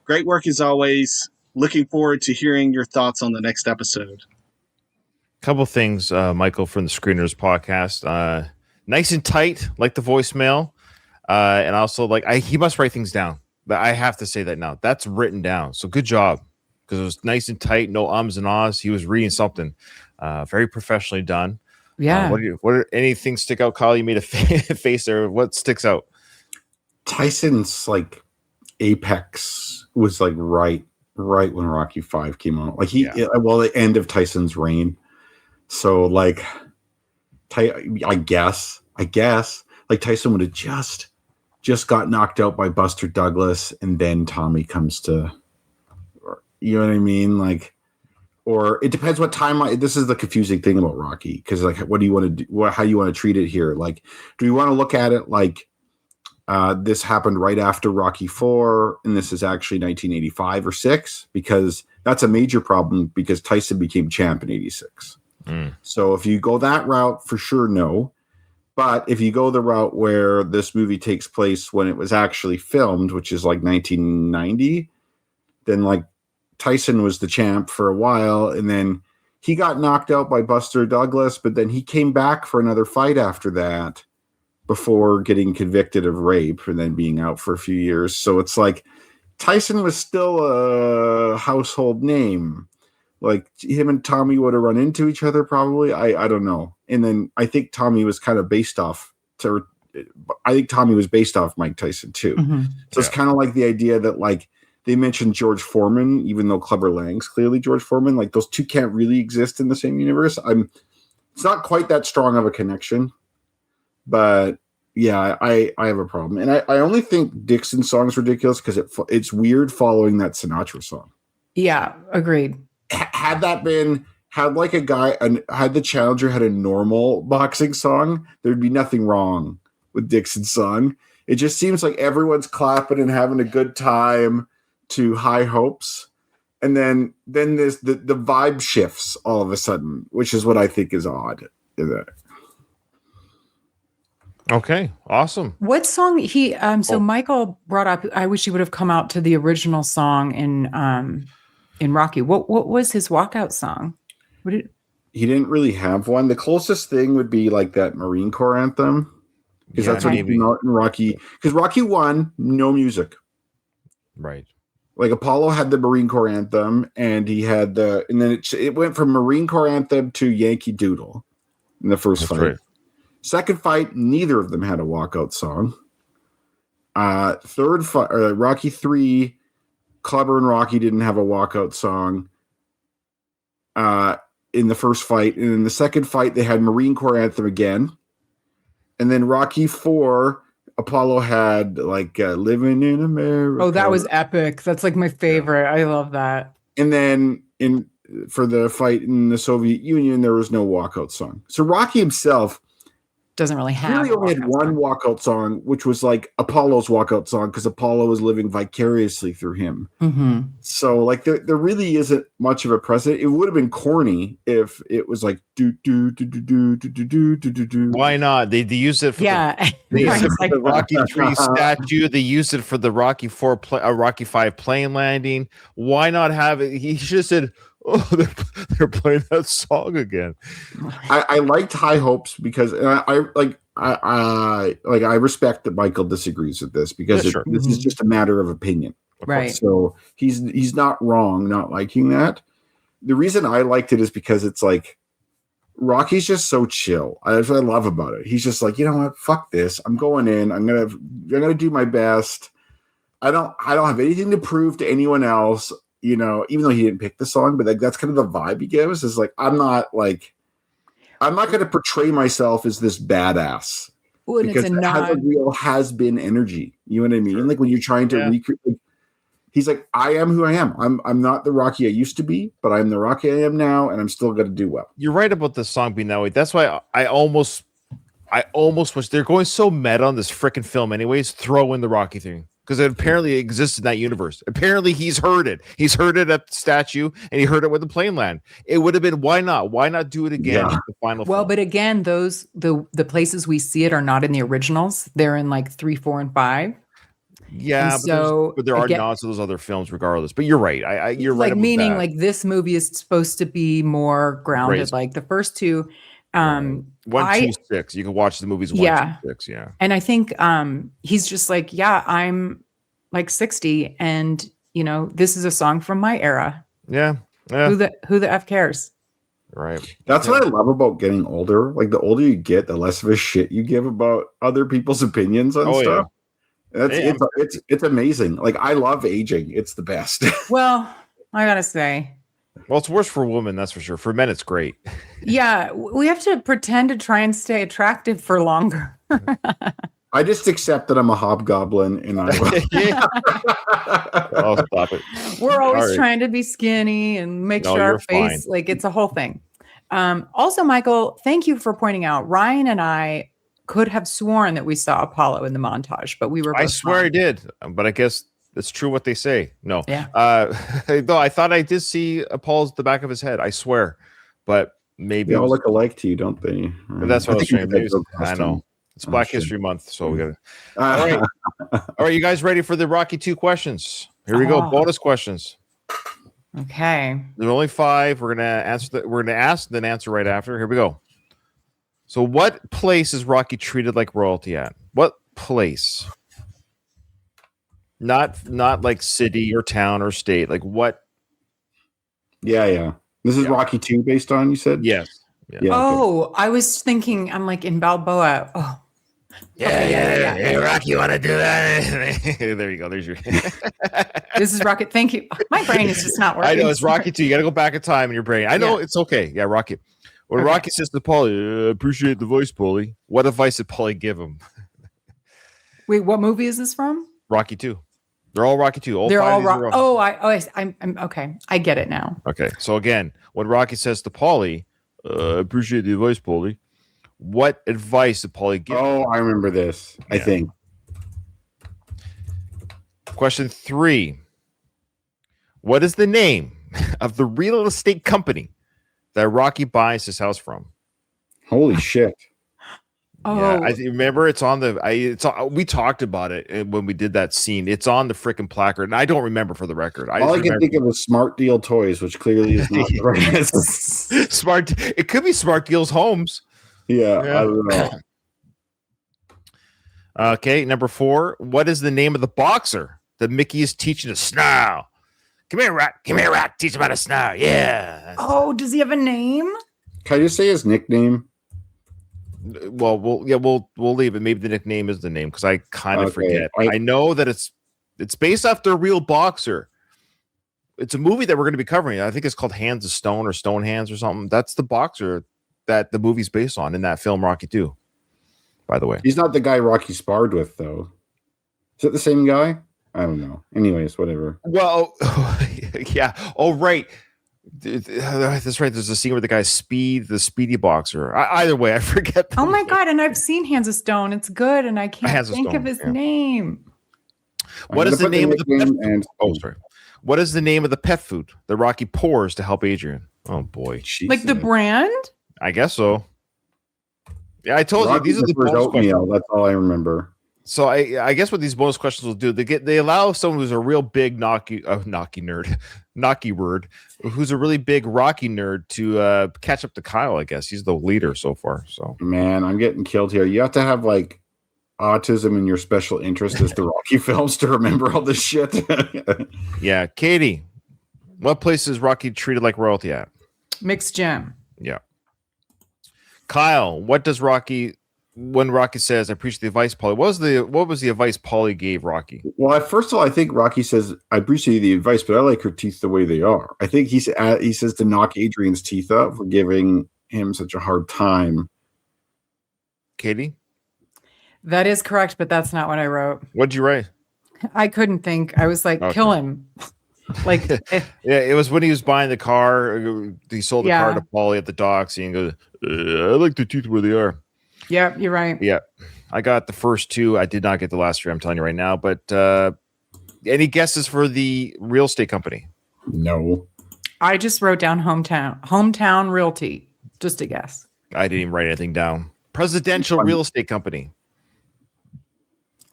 Great work as always. Looking forward to hearing your thoughts on the next episode. Couple things, Michael, from the Screeners podcast. Nice and tight, like the voicemail. And also, he must write things down. But I have to say that now. That's written down. So good job. Because it was nice and tight, no ums and ahs. He was reading something. Very professionally done. Yeah. Anything stick out, Kyle? You made a face there. What sticks out? Tyson's apex was right when Rocky 5 came out. The end of Tyson's reign. So I guess Tyson would have just got knocked out by Buster Douglas, and then Tommy comes to, you know what I mean? Or it depends what time. This is the confusing thing about Rocky, because what do you want to do? How do you want to treat it here? Do we want to look at it this happened right after Rocky 4, and this is actually 1985 or 6? Because that's a major problem, because Tyson became champ in 86. So if you go that route, for sure, no. But if you go the route where this movie takes place when it was actually filmed, which is 1990, then Tyson was the champ for a while, and then he got knocked out by Buster Douglas, but then he came back for another fight after that before getting convicted of rape and then being out for a few years. So it's Tyson was still a household name. Him and Tommy would have run into each other probably. I don't know. And then I think Tommy was kind of based off Mike Tyson too. Mm-hmm. So it's kind of the idea that they mentioned George Foreman, even though Clubber Lang's clearly George Foreman. Those two can't really exist in the same universe. It's not quite that strong of a connection, but yeah, I have a problem. And I only think Dixon's song is ridiculous because it's weird following that Sinatra song. Yeah, agreed. Had the challenger had a normal boxing song, there'd be nothing wrong with Dixon's song. It just seems like everyone's clapping and having a good time to High Hopes, and then there's the vibe shifts all of a sudden, which is what I think is odd. Okay, awesome. What song he Michael brought up, I wish he would have come out to the original song in Rocky. What was his walkout song? He didn't really have one. The closest thing would be that Marine Corps anthem, because that's what came out in Rocky. Because Rocky 1, no music. Right. Apollo had the Marine Corps anthem, and he had and then it went from Marine Corps anthem to Yankee Doodle in the first fight. Right. Second fight, neither of them had a walkout song. Third fight, Rocky 3, Clubber and Rocky didn't have a walkout song in the first fight. And in the second fight, they had Marine Corps anthem again. And then Rocky 4, Apollo had Living in America. Oh, that was epic. That's my favorite. Yeah. I love that. And then for the fight in the Soviet Union, there was no walkout song. So Rocky himself doesn't really He have. really only had one walkout song, which was like Apollo's walkout song, because Apollo was living vicariously through him. Mm-hmm. So like there really isn't much of a precedent. It would have been corny if it was like do do do do do do do do do do. Why not? They used it for Yeah. they used it Right. for the Rocky 3 statue. They used it for the Rocky 5 plane landing. Why not have it? He should have said, "Oh, they're playing that song again." I liked High Hopes because I respect that Michael disagrees with this because Yeah, sure. this is just a matter of opinion. Right. So he's not wrong not liking that. The reason I liked it is because it's like Rocky's just so chill. That's what I love about it. He's just like, you know what, fuck this. I'm going in. I'm gonna do my best. I don't have anything to prove to anyone else. You know, even though he didn't pick the song, but like that's kind of the vibe he gives. Is like I'm not going to portray myself as this badass Well, and because it's a that has a nod. real has-been energy. You know what I mean? Like when you're trying to recreate. Like, he's like, I am who I am. I'm not the Rocky I used to be, but I'm the Rocky I am now, and I'm still going to do well. You're right about the song being that way. That's why I almost wish they're going so meta on this freaking film. Anyways, throw in the Rocky thing. Because it apparently exists in that universe. Apparently, he's heard it. He's heard it at the statue, and he heard it with the plane land. It would have been, why not? Why not do it again? Yeah. In the final Well, film? but again, the places we see it are not in the originals. They're in like 3, 4, and 5. Yeah, and so but there are again, nods to those other films, regardless. But you're right. You're right. like About meaning that. like this movie is supposed to be more grounded. Crazy. Like the first two. 1, 2, 6. You can watch the movies 1, 2, 6. Yeah, and I think he's just like, yeah, I'm like 60, and you know, this is a song from my era. yeah. Who the F cares? Right. That's what I love about getting older. Like the older you get, the less of a shit you give about other people's opinions on stuff. It's amazing. Like I love aging. It's the best. Well, I gotta say, Well, it's worse for women, that's for sure. For men, it's great. yeah, we have to pretend to try and stay attractive for longer. I just accept that I'm a hobgoblin and I Yeah. Oh, stop it. We're always Sorry. trying to be skinny and make No, sure our you're face, fine. like it's a whole thing. Also, Michael, thank you for pointing out. Ryan and I could have sworn that we saw Apollo in the montage, but we were. I both swear wrong. I did, but I guess it's true what they say. No. Yeah. Though I thought I did see Paul's the back of his head. I swear, but maybe they it all was- look alike to you, don't they? but that's what I was think trying you to have do. I know it's Oh, Black shit. History Month, so we got to. All right. All right, you guys ready for the Rocky 2 questions? Here we go. Oh. Bonus questions. Okay. There's only 5. We're gonna answer. We're gonna ask, then answer right after. Here we go. So, what place is Rocky treated like royalty at? What place? Not like city or town or state. Like what? Yeah. This is Yeah. Rocky 2 based on, you said? Yes. Yeah. Okay. Oh, I was thinking, I'm like in Balboa. Oh, yeah. Hey, Rocky, you want to do that? There you go. There's your. This is Rocket. Thank you. My brain is just not working. I know it's Rocky 2. You got to go back in time in your brain. I know it's okay. Yeah, Rocky. When Okay. Rocky says to Paulie, appreciate the voice, Paulie. What advice did Paulie give him? Wait, what movie is this from? Rocky 2. They're all Rocky 2. They're all five of these are I'm okay. I get it now. Okay. So again, when Rocky says to Paulie, appreciate the advice, Paulie. What advice did Paulie give? Oh, I remember this, I Yeah. think. Question 3. What is the name of the real estate company that Rocky buys his house from? Holy shit. Oh, Yeah, I remember it's on the. We talked about it when we did that scene. It's on the freaking placard, and I don't remember for the record. All I can think of is Smart Deal Toys, which clearly is not the right. Smart. It could be Smart Deals Homes. Yeah, I don't know. Okay, number 4. What is the name of the boxer that Mickey is teaching to snarl? Come here, Rock. Come here, Rock. Teach him how to snarl. Yeah. oh, does he have a name? Can I just say his nickname? Well, we'll leave it. Maybe the nickname is the name because I kind of Okay, forget. I know that it's based off the real boxer. It's a movie that we're going to be covering. I think it's called Hands of Stone or Stone Hands or something. That's the boxer that the movie's based on in that film Rocky 2. By the way, He's not the guy Rocky sparred with, though. Is it the same guy? I don't know. Anyways, whatever. well, yeah. Oh, right. That's right. There's a scene where the guy's the speedy boxer. Either way, I forget. Oh my God. And I've seen Hands of Stone. It's good. And I can't Hands of think Stone, of his yeah. name. What is the name of the pet food? And Oh, sorry. What is the name of the pet food that Rocky pours to help Adrian? Oh boy. Like the brand? I guess so. Yeah, I told Rocky you these are the prefers bonus questions. oatmeal. That's all I remember. So I guess what these bonus questions will do, they allow someone who's a real big Nocky word, who's a really big Rocky nerd to catch up to Kyle. I guess he's the leader so far. So Man, I'm getting killed here. You have to have like autism in your special interest as the Rocky films to remember all this shit. yeah, Katie, what place is Rocky treated like royalty at? Mixed gym. Yeah. Kyle, what does Rocky? When Rocky says, "I appreciate the advice, Paulie," what was the advice Paulie gave Rocky? Well, first of all, I think Rocky says, "I appreciate the advice, but I like her teeth the way they are." I think he says to knock Adrian's teeth out for giving him such a hard time. Katie, That is correct, but that's not what I wrote. what'd you write? I couldn't think. I was like, kill him. Like, Yeah, it was when he was buying the car. He sold the car Yeah. to Paulie at the docks. And he goes, "I like the teeth where they are." yeah, you're right. Yeah, I got the first two. I did not get the last three. I'm telling you right now. But any guesses for the real estate company? No. I just wrote down hometown realty. Just a guess. I didn't even write anything down. Presidential real estate company.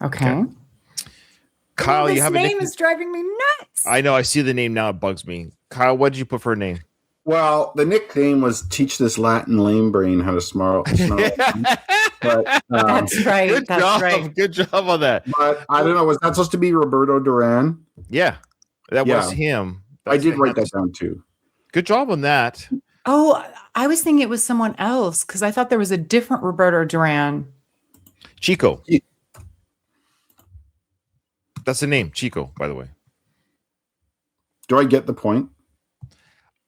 Okay. Kyle, you this have a name is driving me nuts. I know. I see the name now. It bugs me. Kyle, what did you put for a name? Well, the nickname was "Teach this Latin lame brain how to snarl." But, That's right. Good That's job. right. Good job on that. but I don't know. Was that supposed to be Roberto Duran? Yeah, that Yeah. was him. I did write that down too. Good job on that. Oh, I was thinking it was someone else because I thought there was a different Roberto Duran. Chico. That's the name, Chico, by the way. Do I get the point?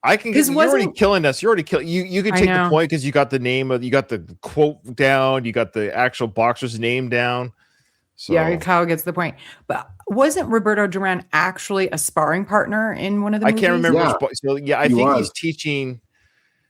I can get. You're already killing us. You're already killing. You can I take the know. point because you got the name of. You got the quote down. You got the actual boxer's name down. So Yeah, Kyle gets the point. But wasn't Roberto Duran actually a sparring partner in one of the I movies? can't remember. Yeah. So yeah, I He think was. he's teaching.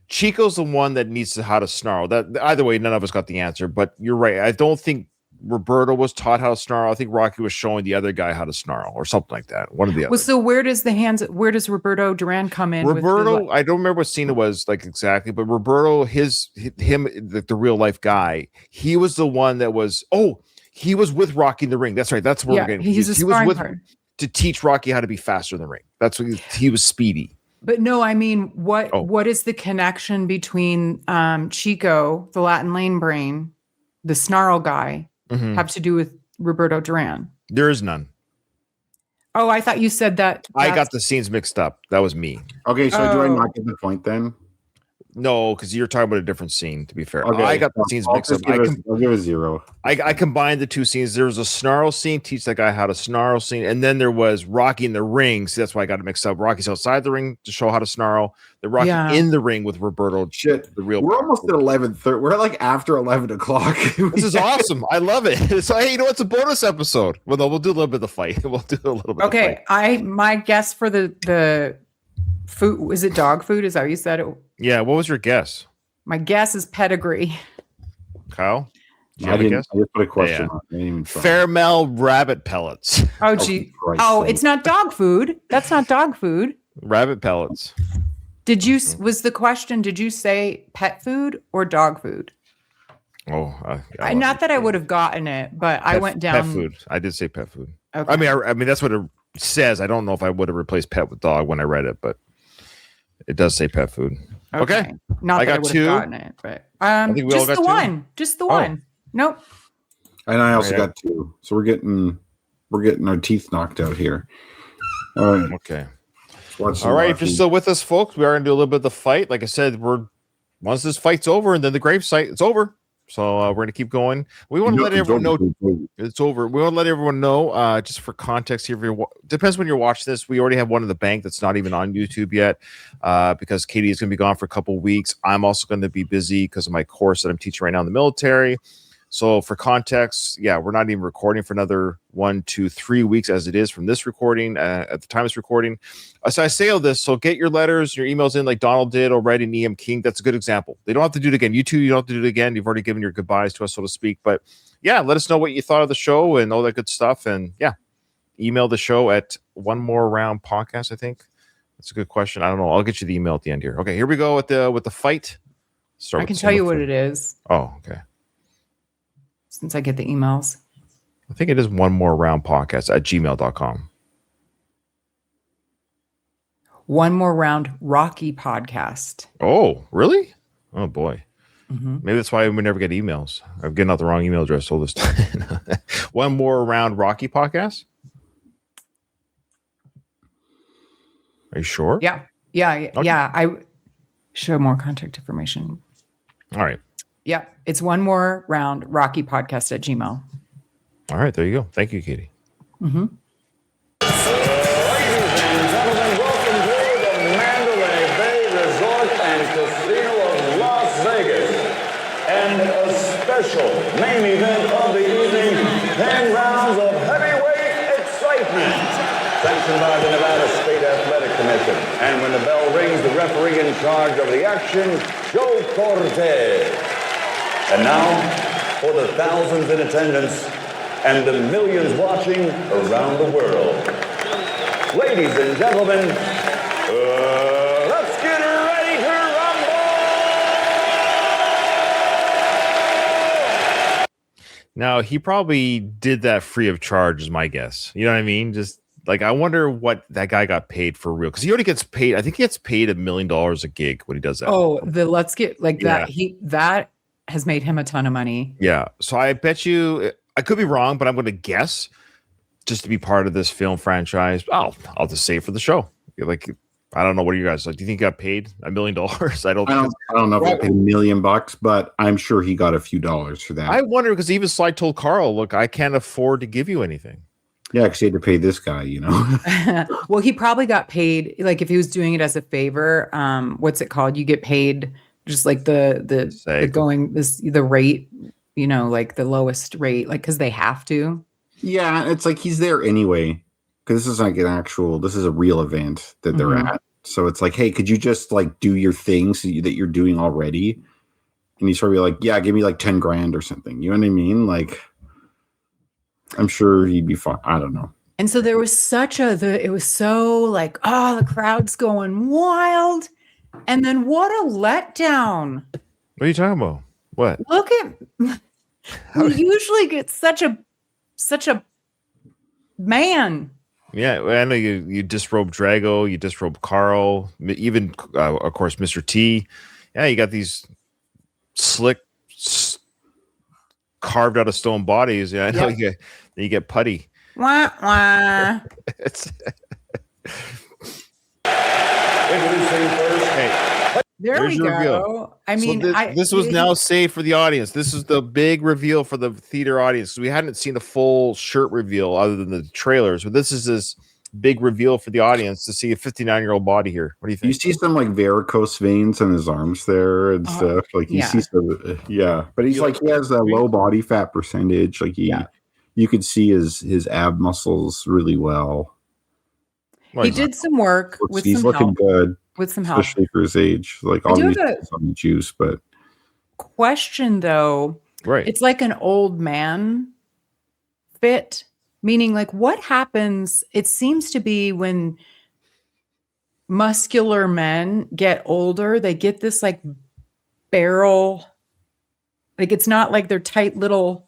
Chico's the one that needs to how to snarl. That either way, none of us got the answer. But you're right. I don't think Roberto was taught how to snarl. I think Rocky was showing the other guy how to snarl or something like that. One of the other. Well, so where does Roberto Duran come in? Roberto, I don't remember what scene it was like exactly, but Roberto, the real life guy, he was the one that was. Oh, he was with Rocky in the ring. That's right. That's where we're getting. He's a he was sparring with partner. to teach Rocky how to be faster in the ring. That's what he was speedy. But no, I mean, what Oh. what is the connection between Chico, the Latin lane brain, the snarl guy, Mhm. have to do with Roberto Duran? There is none. Oh, I thought you said that. I got the scenes mixed up. That was me. Okay, so do I Oh. not get the point then? No, because you're talking about a different scene. To be fair, Okay, I got the scenes I'll mixed up. just I'll give a 0. I combined the two scenes. There was a snarl scene, teach that guy how to snarl scene, and then there was Rocky in the ring. See, that's why I got it mixed up. Rocky's outside the ring to show how to snarl. The Rocky Yeah. in the ring with Roberto. Shit, The real. we're almost at 11:30. We're like after 11 o'clock. This is awesome. I love it. So hey, you know it's a bonus episode. Well, no, we'll do a little bit of the fight. We'll do a little bit. Of the Okay, my guess for the food, is it dog food? Is that what you said? Yeah. What was your guess, My guess is pedigree. Kyle? Do you I have a didn't. guess? I just put a question Yeah. on. I didn't even try. Fairmel rabbit pellets. Oh, Oh, gee. Christ's Oh, sake. it's not dog food. That's not dog food. Rabbit pellets. Did you, was the question, did you say pet food or dog food? Oh, Not that I would have gotten it, but I went down. Pet food. I did say pet food. Okay. I mean, that's what it says. I don't know if I would have replaced pet with dog when I read it, but it does say pet food. Okay. Not I that I got would two. have gotten it, but think we all just got the two. one. Just the Oh. one. Nope. And I also Yeah. got 2. So we're getting our teeth knocked out here. All right. Okay. let's watch some All right. If you're Rocky. still with us, folks, we are going to do a little bit of the fight. Like I said, once this fight's over and then the grave site, it's over. So we're going to keep going. We want to let everyone know it's over. We want to let everyone know, just for context here. Depends when you're watching this. We already have one in the bank that's not even on YouTube yet, because Katie is going to be gone for a couple of weeks. I'm also going to be busy because of my course that I'm teaching right now in the military. So for context, yeah, we're not even recording for another 1, 2, 3 weeks as it is from this recording at the time it's recording. So I say all this. So get your letters, your emails in like Donald did already and EM King. That's a good example. They don't have to do it again. You two, you don't have to do it again. You've already given your goodbyes to us, so to speak. But yeah, let us know what you thought of the show and all that good stuff. And yeah, email the show at One More Round Podcast, I think. That's a good question. I don't know. I'll get you the email at the end here. Okay, here we go with the fight. I can tell you what it is. Oh, okay. Since I get the emails. I think it is One More Round Podcast at gmail.com. One More Round Rocky Podcast. Oh, really? Oh, boy. Mm-hmm. Maybe that's why we never get emails. I'm getting out the wrong email address all this time. One More Round Rocky Podcast? Are you sure? Yeah. Okay. Yeah. I show more contact information. All right. Yeah. It's One More Round Rocky Podcast at Gmail. All right. There you go. Thank you, Katie. Mm-hmm. Ladies and gentlemen, welcome to the Mandalay Bay Resort and Casino of Las Vegas. And a special main event of the evening, 10 rounds of heavyweight excitement. Sanctioned by the Nevada State Athletic Commission. And when the bell rings, the referee in charge of the action, Joe Cortez. And now, for the thousands in attendance and the millions watching around the world. Ladies and gentlemen, let's get ready to rumble! Now, he probably did that free of charge, is my guess. You know what I mean? Just like, I wonder what that guy got paid for real. Because he already gets paid. I think he gets paid $1 million a gig when he does that. Oh, let's get like that. Yeah. That has made him a ton of money. Yeah. So I bet you, I could be wrong, but I'm going to guess just to be part of this film franchise. I'll just say it for the show. Like, I don't know. What are you guys like? Do you think he got paid $1 million? I don't know if he paid $1 million, but I'm sure he got a few dollars for that. I wonder because even Sly told Carl, look, I can't afford to give you anything. Yeah, because he had to pay this guy, you know. Well, he probably got paid, like if he was doing it as a favor, what's it called? You get paid just like the rate, you know, like the lowest rate, like because they have to. Yeah, it's like he's there anyway. Because this is like this is a real event that they're at. So it's like, hey, could you just like do your things that you're doing already? And he's probably like, yeah, give me like 10 grand or something. You know what I mean? Like, I'm sure he'd be fine. I don't know. And so there was it was so like, oh, the crowd's going wild. And then what a letdown. What are you talking about? What? Look at, we usually get such a man. Yeah, I know you disrobe Drago, you disrobe Carl, even of course Mr. T. Yeah, you got these slick, carved out of stone bodies. Yeah, I know you get putty. Wah, wah. Introducing first. Hey, There we go. Reveal. I mean, so this was now saved for the audience. This is the big reveal for the theater audience. We hadn't seen a full shirt reveal other than the trailers, but this is this big reveal for the audience to see a 59-year-old body here. What do you think? You see some like varicose veins in his arms there and stuff. Like you see some, but he's like he has a low body fat percentage. Like you could see his ab muscles really well. He did some work with he's some looking help. good. With some help. Especially for his age. Like obviously some juice, but question though. Right. It's like an old man fit, meaning like what happens, it seems to be when muscular men get older, they get this like barrel, like it's not like they're tight little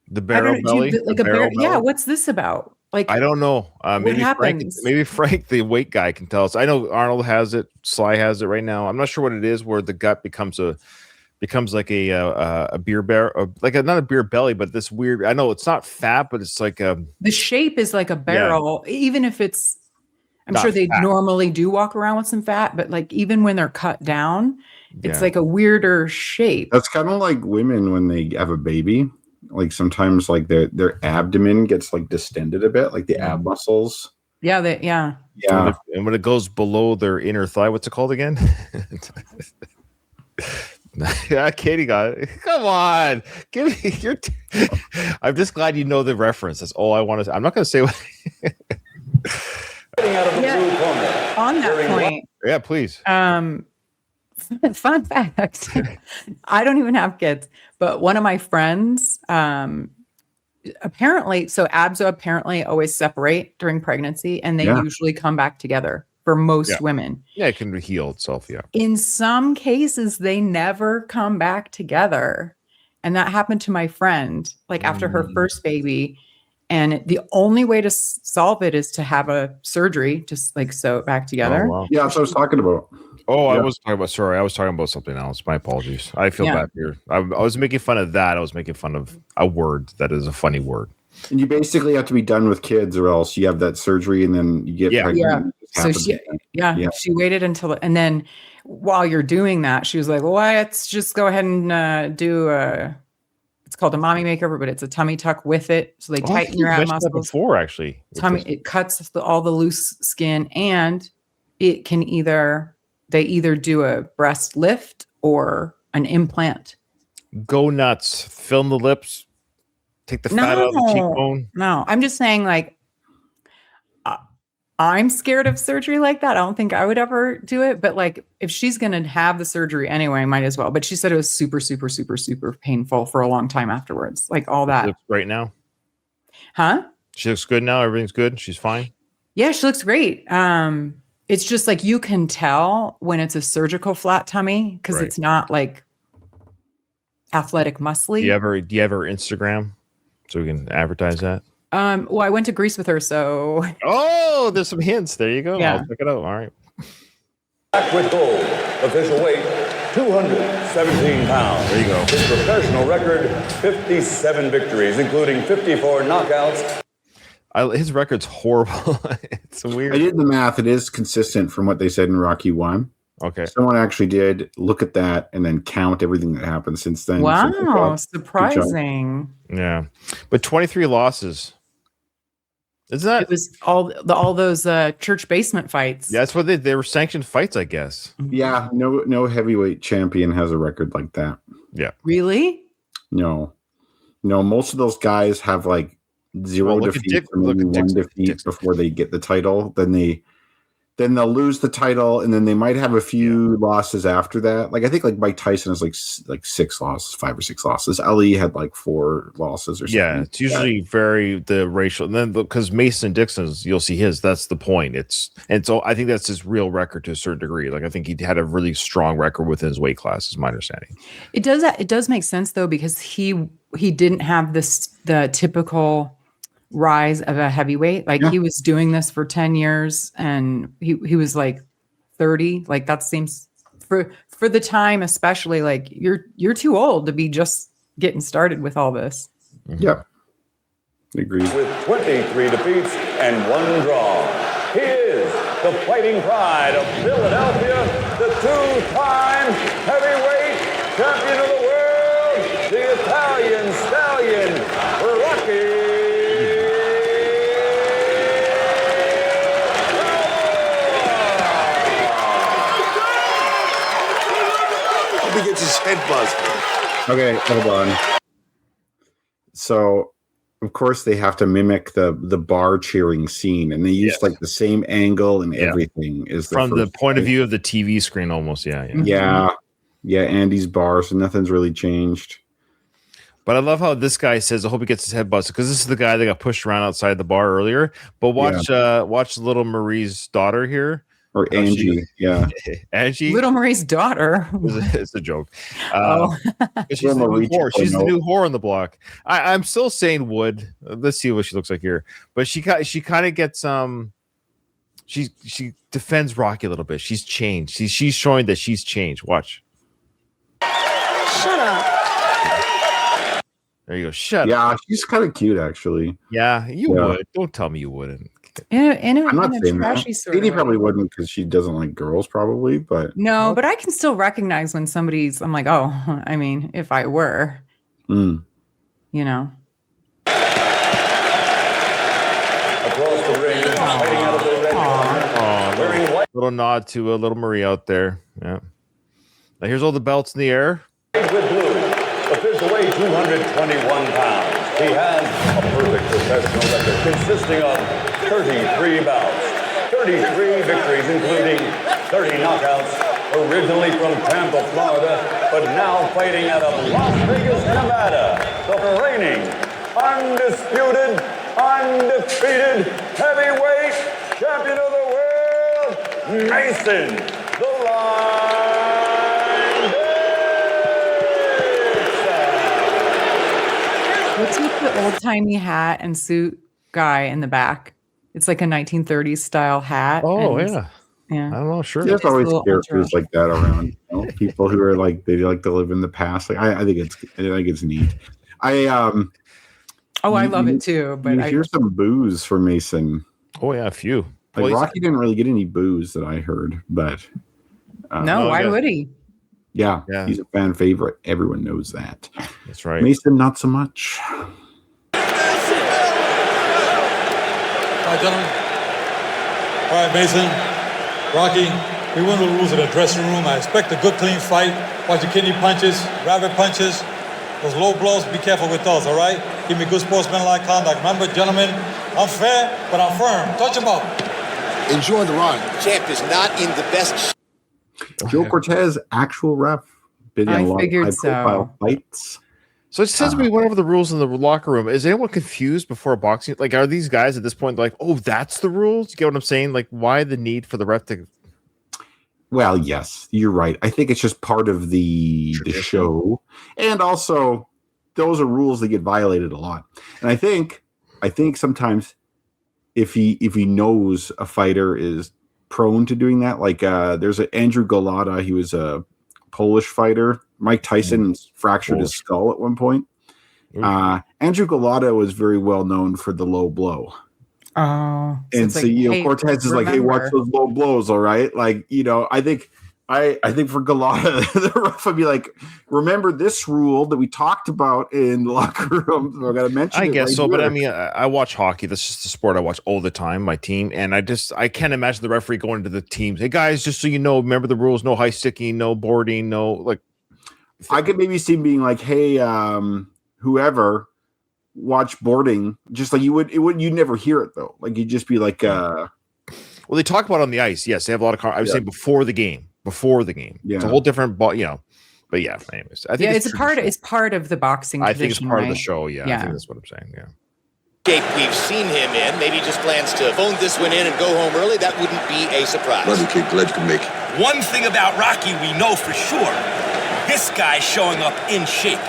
the barrel belly. Like a barrel. Yeah, what's this about? Like I don't know. Maybe Frank, the weight guy, can tell us. I know Arnold has it. Sly has it right now. I'm not sure what it is. Where the gut becomes like a beer bear, not a beer belly, but this weird. I know it's not fat, but it's like the shape is like a barrel. Yeah. Even if it's, I'm not sure they normally do walk around with some fat, but like even when they're cut down, it's like a weirder shape. That's kind of like women when they have a baby. Like sometimes like their abdomen gets like distended a bit, like the ab muscles. Yeah. And when it goes below their inner thigh, what's it called again? Yeah, Katie got it. Come on, give me your. I'm just glad you know the reference. That's all I want to. I'm not going to say what. Out of the Yeah. blue corner. On that point, Yeah, please. fun fact. I don't even have kids, but one of my friends, apparently, so abs apparently always separate during pregnancy, and they Yeah. usually come back together for most women. Yeah, it can heal itself. Yeah. In some cases, they never come back together. And that happened to my friend, like after her first baby. And the only way to solve it is to have a surgery, just like sew it back together. Oh, wow. Yeah, that's what I was talking about. Oh, Yeah. I was talking about. Sorry, I was talking about something else. My apologies. I feel bad here. I was making fun of that. I was making fun of a word that is a funny word. And you basically have to be done with kids, or else you have that surgery, and then you get pregnant. Yeah. and it just So happens she, again. she waited until, and then while you're doing that, she was like, well, let's just go ahead and do it's called a mommy makeover, but it's a tummy tuck with it. So they tighten your ab muscles. Before, actually. Tummy, it cuts all the loose skin, and it can they either do a breast lift or an implant. Go nuts. Film the lips. Take the fat out of the cheekbone. No, I'm just saying, like, I'm scared of surgery like that. I don't think I would ever do it. But like, if she's going to have the surgery anyway, I might as well. But she said it was super, super, super, super painful for a long time afterwards. Like all that. She looks great now. Huh? She looks good now. Everything's good. She's fine. Yeah, she looks great. It's just like you can tell when it's a surgical flat tummy because it's not like athletic muscly. Do you ever Instagram so we can advertise that? Well, I went to Greece with her, so oh, there's some hints. There you go. Yeah. I'll check it out. All right. Black with gold. Official weight, 217 pounds. There you go. His professional record, 57 victories, including 54 knockouts. His record's horrible. It's weird. I did the math. It is consistent from what they said in Rocky 1. Okay. Someone actually did look at that and then count everything that happened since then. wow, So surprising. Yeah. But 23 losses. Isn't that? It was all those church basement fights. Yeah, that's what they were sanctioned fights, I guess. yeah, no heavyweight champion has a record like that. Yeah. Really? No, most of those guys have like zero Well, look at defeats or maybe one defeat before they get the title. Then they'll lose the title, and then they might have a few losses after that. Like I think like Mike Tyson has like 6 losses, 5 or 6 losses. Ali had like 4 losses or something. Yeah, it's usually very the racial, and then because Mason Dixon's, you'll see his. That's the point. So I think that's his real record to a certain degree. Like I think he had a really strong record within his weight class, is my understanding. It does make sense though, because he didn't have the typical rise of a heavyweight. Like he was doing this for 10 years and he was like 30. Like that seems for the time, especially, like you're too old to be just getting started with all this. Yep. Agreed. With 23 defeats and 1 draw. He is the fighting pride of Philadelphia, the 2-time heavyweight champion of the world, the Italian Stallion, Rocky. He gets his head buzzed. Okay, hold on. So, of course, they have to mimic the bar cheering scene, and they use like the same angle and everything. Is from the point of view of the TV screen, almost. Yeah. Andy's bar, so nothing's really changed. But I love how this guy says, "I hope he gets his head busted," because this is the guy that got pushed around outside the bar earlier. But watch little Marie's daughter here. Or Angie, Angie, Little Marie's daughter. It's a joke. She's Little the new Marie whore. She's the Chico. new whore on the block. I'm still saying Wood. Let's see what she looks like here. But she kind of gets she defends Rocky a little bit. She's changed. She's showing that she's changed. Watch. Shut up. There you go. Shut up. Yeah, she's kind of cute, actually. Yeah, you would. Don't tell me you wouldn't. In I'm not a saying that. trashy sort of Katie way. probably wouldn't because she doesn't like girls, probably. But No, but I can still recognize when somebody's, I'm like, oh, I mean, if I were, you know. Across the ring, fighting out of the red corner, wearing white. Little nod to a little Marie out there. Yeah. Now here's all the belts in the air. With blue, official weight 221 pounds. He has a perfect professional record consisting of 33 bouts, 33 victories, including 30 knockouts, originally from Tampa, Florida, but now fighting out of Las Vegas, Nevada, the reigning, undisputed, undefeated heavyweight champion of the world, Mason the Line Dixon. What's with the old-timey hat and suit guy in the back? It's like a 1930s style hat. Oh, and, yeah. Yeah. I don't know. Sure. There's always little characters entourage. like that around. You know? People who are like they like to live in the past. Like I think it's neat. I love it too. But you hear some boos from Mason. Oh, yeah. A few. Like Well, Rocky didn't really get any boos that I heard, but no, why yeah. would he? yeah, Yeah. he's a fan favorite. Everyone knows that. That's right. Mason, not so much. All right, gentlemen. All right, Mason, Rocky, we went over the rules of the dressing room. I expect a good, clean fight. Watch your kidney punches, rabbit punches, those low blows. Be careful with those, all right? Give me good sportsmanlike conduct. Remember, gentlemen, I'm fair, but I'm firm. Touch him up. Enjoy the run. Champ is not in the best. Joe Cortez, actual ref, been in I a lot of figured high-profile fights. So it says we went over the rules in the locker room. Is anyone confused before boxing? Like, are these guys at this point like, oh, that's the rules? You get what I'm saying? Like, why the need for the ref to? Well, yes, you're right. I think it's just part of the show, and also those are rules that get violated a lot. And I think sometimes if he knows a fighter is prone to doing that, like there's an Andrew Golota. He was a Polish fighter. Mike Tyson fractured his skull at one point. Andrew Golota was very well known for the low blow. Oh, And so, hey, Cortez is like, hey, watch those low blows, all right? Like, I think for Golota, the ref would be like, remember this rule that we talked about in the locker room. So I got to mention I it guess right so, but here. I mean, I watch hockey. That's just the sport I watch all the time. My team, and I can't imagine the referee going to the teams. Hey guys, just so you know, remember the rules: no high sticking, no boarding, no like. I could maybe see him being like, hey, whoever, watch boarding, just like you'd never hear it though. Like you'd just be like, well, they talk about it on the ice. Yes, they have a lot of. I was saying before the game. Yeah. It's a whole different ball, But yeah, anyways, I think it's part of the boxing. I think it's tradition, part of the right? show. Yeah, I think that's what I'm saying. Yeah. Shape we've seen him in. Maybe he just plans to phone this one in and go home early. That wouldn't be a surprise. Brother kid, glad you can make it. One thing about Rocky we know for sure. This guy's showing up in shape.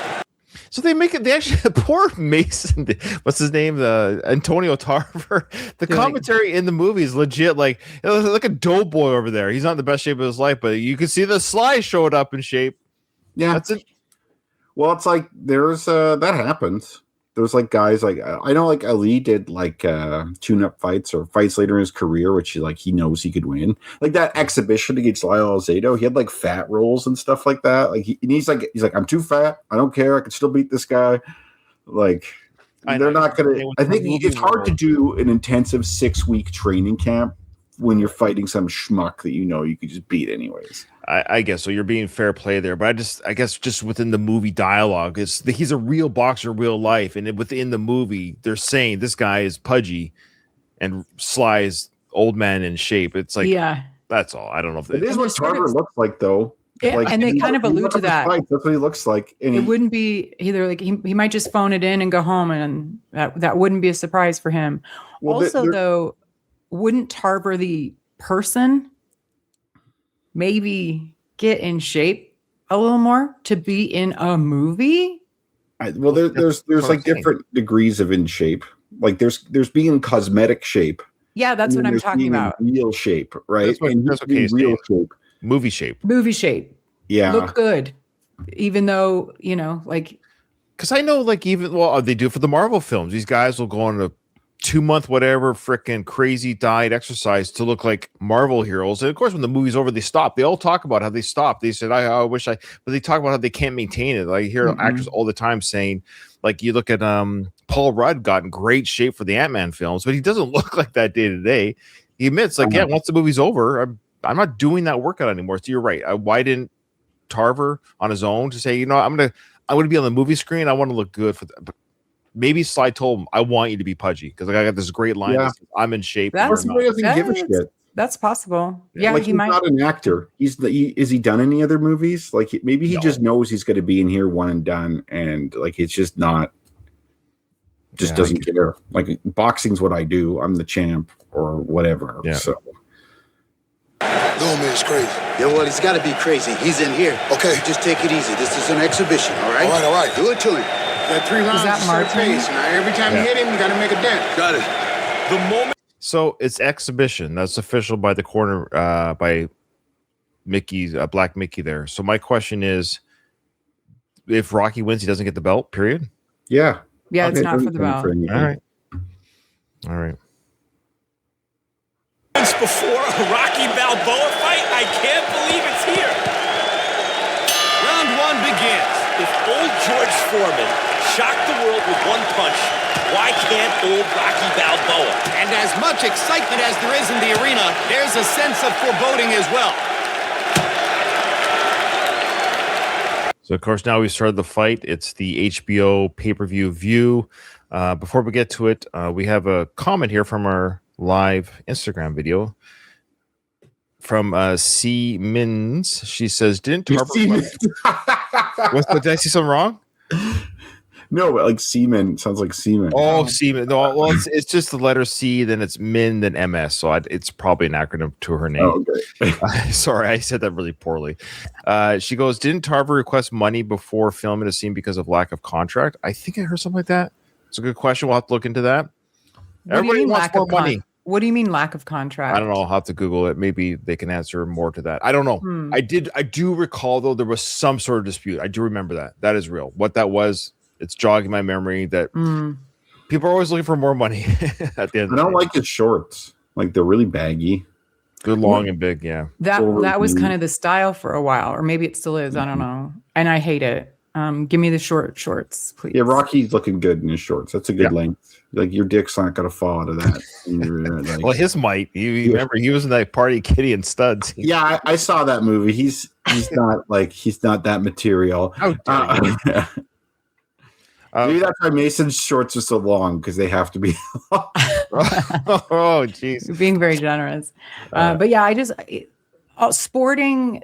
So they actually poor Mason, what's his name? The Antonio Tarver. The commentary in the movie is legit like a doughboy over there. He's not in the best shape of his life, but you can see the Sly showed up in shape. yeah, That's it. Well, it's like there's that happens. There's like guys like I know like Ali did like tune-up fights or fights later in his career, which he knows he could win. Like that exhibition against Lyle Alzado, he had like fat rolls and stuff like that. Like he's like I'm too fat. I don't care. I can still beat this guy. Like they're not gonna. I think it's hard to do an intensive 6-week training camp when you're fighting some schmuck that you could just beat anyways. I guess so. You're being fair play there, but I guess just within the movie dialogue, he's a real boxer, real life, and within the movie, they're saying this guy is pudgy, and Sly is old man in shape. It's like that's all. I don't know if it is what Tarver looks like, though. Yeah, like, and they kind of allude to that. That's what he looks like. And it wouldn't be either like he might just phone it in and go home, and that wouldn't be a surprise for him. Well, also, though, wouldn't Tarver the person maybe get in shape a little more to be in a movie? There's like different degrees of in shape. Like there's being in cosmetic shape. Yeah, that's what I'm talking about. Real shape, right? That's okay. Real shape. Movie shape. Movie shape. Yeah. Look good. Even though, like. Because I know, like, they do for the Marvel films. These guys will go on a 2-month whatever freaking crazy diet exercise to look like Marvel heroes. And of course, when the movie's over, they stop. They all talk about how they stopped. They said, I wish but they talk about how they can't maintain it. Like, I hear actors all the time saying, like, you look at Paul Rudd got in great shape for the Ant-Man films, but he doesn't look like that day to day. He admits, like, once the movie's over, I'm not doing that workout anymore. So you're right. Why didn't Tarver on his own to say, you know, I'm gonna be on the movie screen. I want to look good for the. Maybe Sly told him, I want you to be pudgy because I got this great line. That says, I'm in shape. That's he doesn't give a shit. That's possible. Yeah, like he he's might. not an actor. Is he done any other movies? Like maybe he just knows he's going to be in here one and done, and like it's just not. Just doesn't care. Like boxing's what I do. I'm the champ or whatever. Yeah. So. Little man's crazy. Yeah, well, he's got to be crazy. He's in here. Okay. Just take it easy. This is an exhibition, all right? All right. Do it to him. You got 3 rounds that to set a Martin? pace. Now, every time you hit him, you got to make a dent. Got it. The moment. So it's exhibition. That's official by the corner by Mickey's Black Mickey there. So my question is, if Rocky wins, he doesn't get the belt. Period. Yeah. Yeah, it's not for the belt. All right. Before a Rocky Balboa fight, I can't believe it's here. Round 1 begins. If old George Foreman shocked the world with one punch, why can't old Rocky Balboa? And as much excitement as there is in the arena, there's a sense of foreboding as well. So, of course, now we started the fight. It's the HBO pay-per-view view. Before we get to it, we have a comment here from our live Instagram video from C. Mins. She says, didn't Tarver... Did I see something wrong? No, but like semen sounds like semen. Oh, semen. No, well, it's just the letter C, then it's Min, then MS. So it's probably an acronym to her name. Oh, okay. Sorry, I said that really poorly. She goes, didn't Tarver request money before filming a scene because of lack of contract? I think I heard something like that. It's a good question. We'll have to look into that. Everybody wants more money. What do you mean lack of contract? I don't know. I'll have to Google it. Maybe they can answer more to that. I don't know. I do recall, though, there was some sort of dispute. I do remember that. That is real. What that was, it's jogging my memory that people are always looking for more money at the end. I don't like his shorts. Like they're really baggy. They're long and big. Yeah. That was kind of the style for a while, or maybe it still is. I don't know. And I hate it. Give me the short shorts, please. Yeah, Rocky's looking good in his shorts. That's a good length. Like your dick's not gonna fall out of that. Well, his might. You remember he was in that Party Kitty and Studs. Yeah, I saw that movie. He's not that material. Maybe that's why Mason's shorts are so long because they have to be long. Oh, jeez. You're being very generous. But yeah, sporting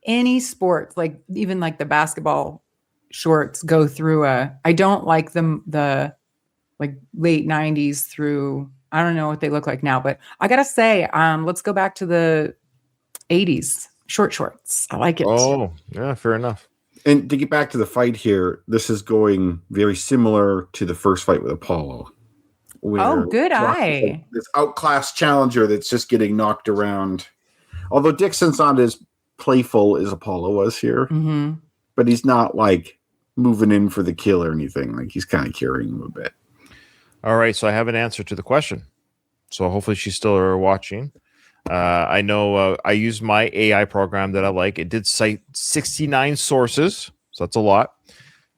any sports, like even like the basketball shorts go through I don't like them, the like late 90s through, I don't know what they look like now, but I gotta say, let's go back to the 80s shorts. I like it. Oh, yeah, fair enough. And to get back to the fight here, this is going very similar to the first fight with Apollo. Oh, good eye. This outclassed challenger that's just getting knocked around. Although Dixon's not as playful as Apollo was here, but he's not like moving in for the kill or anything. Like he's kind of carrying him a bit. All right, so I have an answer to the question. So hopefully she's still watching. I know I used my AI program that I like. It did cite 69 sources, so that's a lot.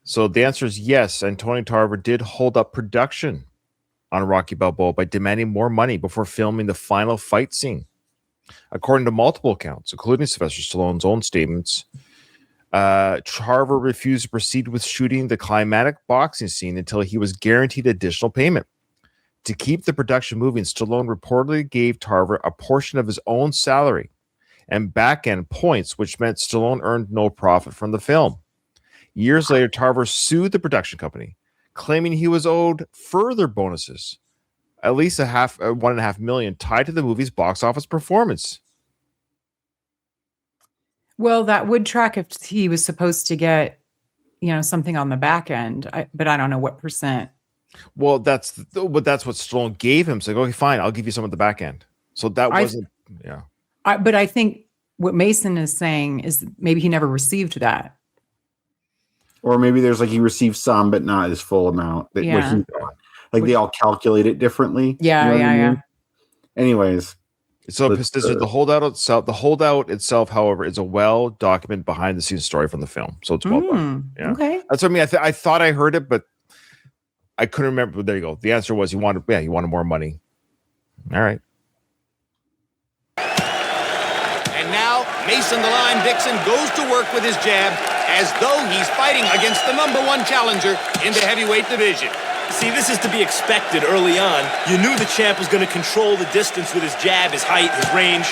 So the answer is yes, and Tony Tarver did hold up production on Rocky Balboa by demanding more money before filming the final fight scene. According to multiple accounts, including Sylvester Stallone's own statements, Tarver refused to proceed with shooting the climatic boxing scene until he was guaranteed additional payment. To keep the production moving, Stallone reportedly gave Tarver a portion of his own salary and back-end points, which meant Stallone earned no profit from the film. Years later, Tarver sued the production company, claiming he was owed further bonuses, at least $1.5 million, tied to the movie's box office performance. Well, that would track if he was supposed to get, something on the back end, but I don't know what percent. Well, that's what Stallone gave him. So, okay, fine, I'll give you some at the back end. So that wasn't, but I think what Mason is saying is maybe he never received that. Or maybe there's he received some, but not his full amount. They all calculate it differently. Yeah. Anyways. So the holdout itself, however, is a well-documented behind-the-scenes story from the film. So it's well done. Yeah. Okay. That's what I mean. I thought I heard it, but I couldn't remember. But there you go. The answer was he wanted more money. All right. And now Mason the Line Dixon goes to work with his jab as though he's fighting against the #1 challenger in the heavyweight division. See, this is to be expected early on. You knew the champ was going to control the distance with his jab, his height, his range.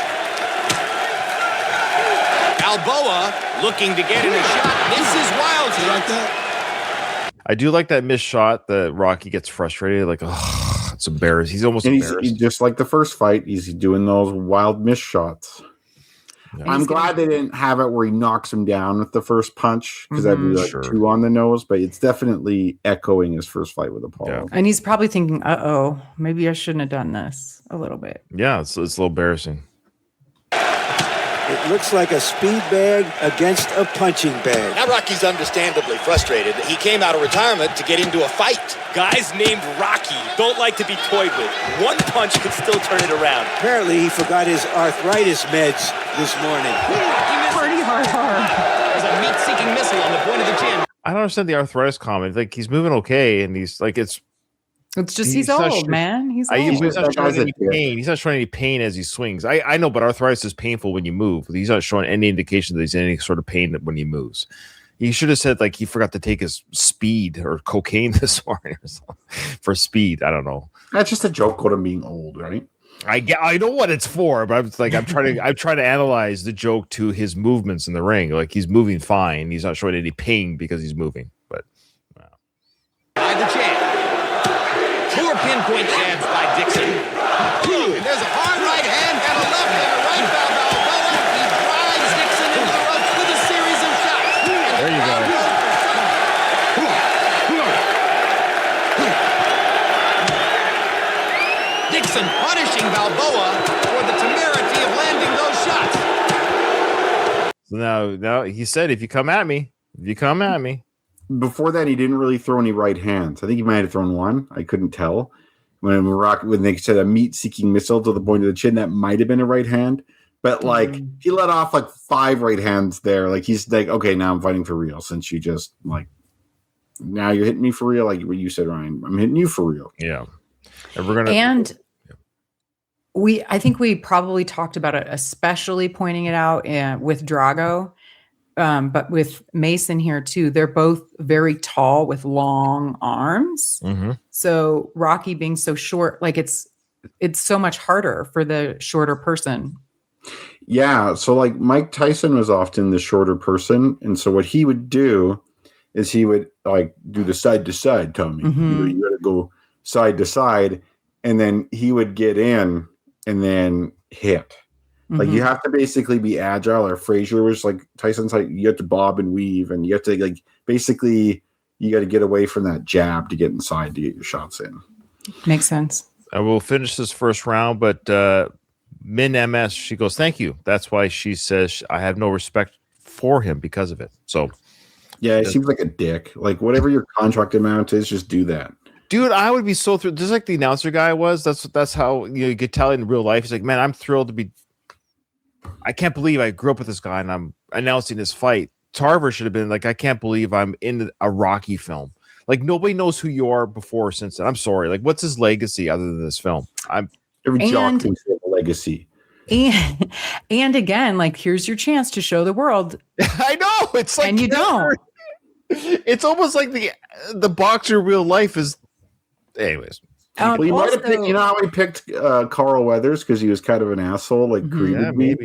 Balboa looking to get in a shot. Misses wildly. Like that? I do like that missed shot that Rocky gets frustrated. Like, oh, it's embarrassing. He's almost embarrassed. He's just like the first fight. He's doing those wild missed shots. Yeah. I'm glad they didn't have it where he knocks him down with the first punch because that'd be like 2 on the nose, but it's definitely echoing his first fight with Apollo. Yeah. And he's probably thinking, uh-oh, maybe I shouldn't have done this a little bit. Yeah, it's a little embarrassing. It looks like a speed bag against a punching bag. Now Rocky's understandably frustrated. He came out of retirement to get into a fight. Guys named Rocky don't like to be toyed with. One punch could still turn it around. Apparently he forgot his arthritis meds this morning. Pretty hard. There's a meat-seeking missile on the point of the chin. I don't understand the arthritis comment. Like, he's moving okay, and he's like, it's just he's old, man. He's old. He's not showing any pain. He's not showing any pain as he swings. I know, but arthritis is painful when you move. He's not showing any indication that he's in any sort of pain when he moves. He should have said like he forgot to take his speed or cocaine this morning or something for speed. I don't know. That's just a joke on him being old, right? I know what it's for, but I'm trying to analyze the joke to his movements in the ring. Like, he's moving fine. He's not showing any pain because he's moving. But by the champ. 4 pinpoint jabs by Dixon. And there's a hard right hand and a left and a right by Balboa. He drives Dixon into the ropes with a series of shots. There you go. Dixon punishing Balboa for the temerity of landing those shots. So now he said, if you come at me. Before that, he didn't really throw any right hands. I think he might have thrown one. I couldn't tell. When they said a meat-seeking missile to the point of the chin, that might have been a right hand. But like he let off like 5 right hands there. Like he's like, okay, now I'm fighting for real. Since you just like, now you're hitting me for real. Like what you said, Ryan, I'm hitting you for real. Yeah, and we're gonna. And I think we probably talked about it, especially pointing it out with Drago. But with Mason here too, they're both very tall with long arms. Mm-hmm. So Rocky being so short, like it's so much harder for the shorter person. Yeah. So like Mike Tyson was often the shorter person. And so what he would do is he would like do the side to side, Tommy. Mm-hmm. You got to go side to side. And then he would get in and then hit. Like you have to basically be agile, or Frazier was like Tyson's like you have to bob and weave, and you have to like basically you got to get away from that jab to get inside to get your shots in. Makes sense. I will finish this first round, but Min MS, she goes, thank you. That's why she says I have no respect for him because of it. So yeah, it seems like a dick. Like whatever your contract amount is, just do that. Dude, I would be so thrilled. Just like the announcer guy was. That's how you could tell in real life. He's like, man, I'm thrilled to be. I can't believe I grew up with this guy and I'm announcing this fight. Tarver should have been like, I can't believe I'm in a Rocky film. Like nobody knows who you are before or since then. I'm sorry. Like, what's his legacy other than this film? Every jock thinks they have a legacy. And again, like here's your chance to show the world. I know it's like, and you don't. It's almost like the boxer real life is. Anyways. Well, you might have picked, you know how he picked Carl Weathers because he was kind of an asshole, like greeted me.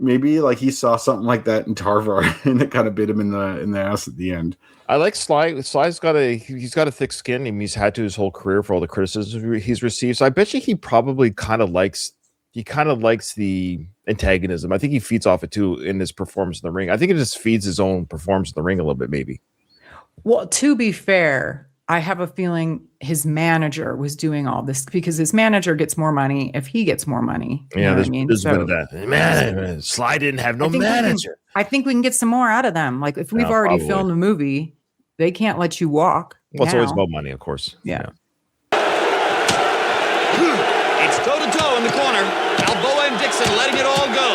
Maybe like he saw something like that in Tarver and it kind of bit him in the ass at the end. I like Sly. Sly's got a thick skin. I mean, he's had to his whole career for all the criticism he's received. So I bet you he probably kind of likes the antagonism. I think he feeds off it too in his performance in the ring. I think it just feeds his own performance in the ring a little bit, maybe. Well, to be fair, I have a feeling his manager was doing all this because his manager gets more money if he gets more money. Yeah, there's a bit of that. Man, Sly didn't have no manager. I think we can get some more out of them. Like if we've already filmed a movie, they can't let you walk. Well, it's always about money, of course. Yeah. It's toe-to-toe in the corner. Balboa and Dixon letting it all go.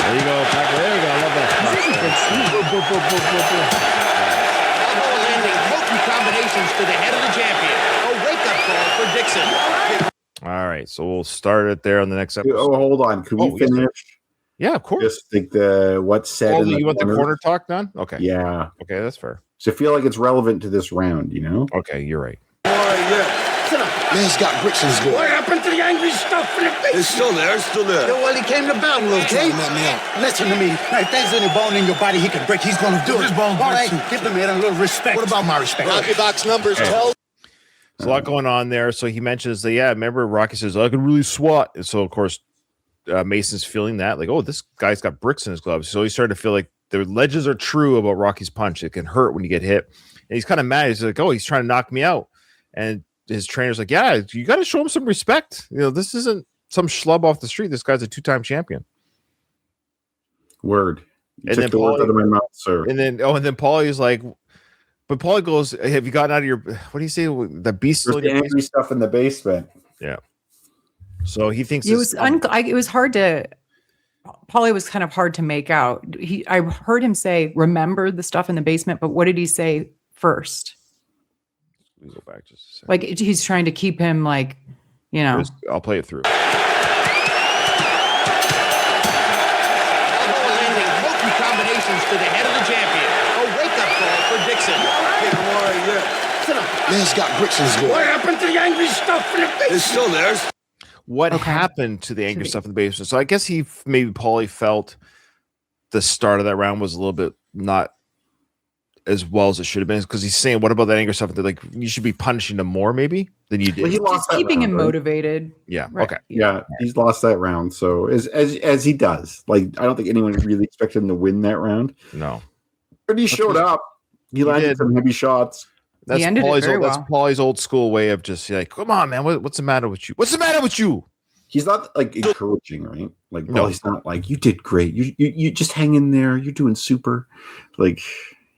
There you go, Packer. There you go. I love that. Balboa landing potent combinations to the head of the champion. A wake-up call for Dixon. All right, so we'll start it there on the next episode. Oh, hold on. Can we yes, finish? Yeah, of course. Just think what's said. Oh, in you want the corner? corner talk done? Okay. Yeah. Okay, that's fair. So I feel like it's relevant to this round, you know? Okay, you're right. Man's got bricks in his glove. What happened to the angry stuff in the face? It's still there. It's still there. Well, he came to battle, okay? Listen to me. Now, if there's any bone in your body he can break, he's going to do it. All right, give the man a little respect. What about my respect? Rocky box numbers tell. There's a lot going on there. So he mentions that, remember Rocky says, I can really swat. And so, of course, Mason's feeling that, like, oh, this guy's got bricks in his gloves. So he's starting to feel like the legends are true about Rocky's punch. It can hurt when you get hit. And he's kind of mad. He's like, oh, he's trying to knock me out. And his trainer's like, yeah, you got to show him some respect. You know, this isn't some schlub off the street. This guy's a 2-time champion. Word. You And took then the words out of my mouth, sir. And then Paulie's like, but Paulie goes, have you gotten out of your, what do you say? The beast? There's the angry stuff in the basement. Yeah. So he thinks It was it was hard to. Paulie was kind of hard to make out. I heard him say, "Remember the stuff in the basement," but what did he say first? We go back just a second. Like he's trying to keep him like, you know. I'll play it through. Landing potent combinations to the head of the champion. A wake-up call for Dixon. Man's got bricks in his glove. What happened to the angry stuff in the face? It's still there. What happened to the angry stuff in the basement? So I guess maybe Paulie felt the start of that round was a little bit not as well as it should have been, because he's saying, what about that anger stuff? They're like, you should be punishing him more maybe than you did. Well, he lost that keeping round, him right? motivated. Yeah. Right. Okay. Yeah, he's lost that round. So as he does, like, I don't think anyone really expected him to win that round. No. But he showed up. He landed did. some heavy shots. That's He ended it Paulie's very old, that's well. Paulie's old school way of just like, come on, man, what's the matter with you? What's the matter with you? He's not like encouraging, right? Like, No. Paulie's not like, you did great. You just hang in there. You're doing super. Like,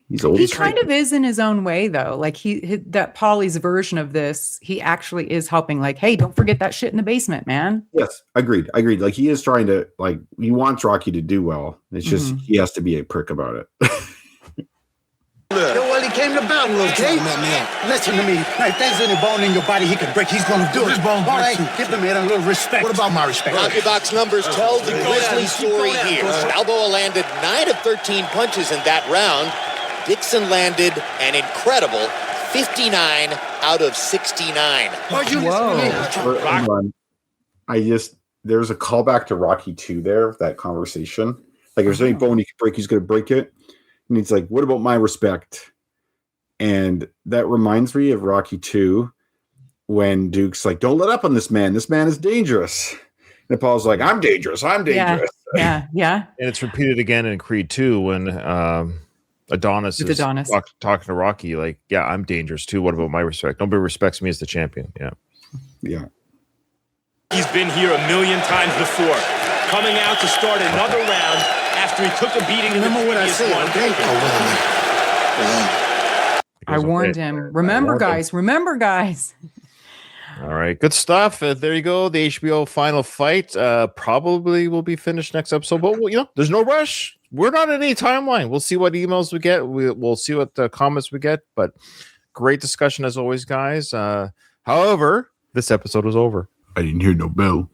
he's old. He kind of is in his own way, though. Like that Paulie's version of this, he actually is helping. Like, hey, don't forget that shit in the basement, man. Yes, agreed. Like, he is trying to, like, he wants Rocky to do well. It's just he has to be a prick about it. Well, he came to battle, okay? Listen to me. Now, if there's any bone in your body he can break, he's going to do it. All right, give the man a little respect. What about my respect? Rocky box numbers tell the grisly story here. Balboa landed 9 of 13 punches in that round. Dixon landed an incredible 59 out of 69. Hold on. There's a callback to Rocky 2 there, that conversation. Like, if there's any bone he can break, he's going to break it. And he's like, what about my respect? And that reminds me of Rocky 2 when Duke's like, don't let up on this man. This man is dangerous. And Paul's like, I'm dangerous. I'm dangerous. Yeah. And it's repeated again in Creed 2 when Adonis With is Adonis. talking to Rocky, like, yeah, I'm dangerous too. What about my respect? Nobody respects me as the champion. Yeah. Yeah. He's been here a million times before. Coming out to start another round after he took a beating in the previous one. I warned him. Remember, guys. Remember, guys. All right, good stuff. There you go. The HBO final fight probably will be finished next episode, but there's no rush. We're not in any timeline. We'll see what emails we get. We'll see what comments we get. But great discussion as always, guys. However, this episode is over. I didn't hear no bell.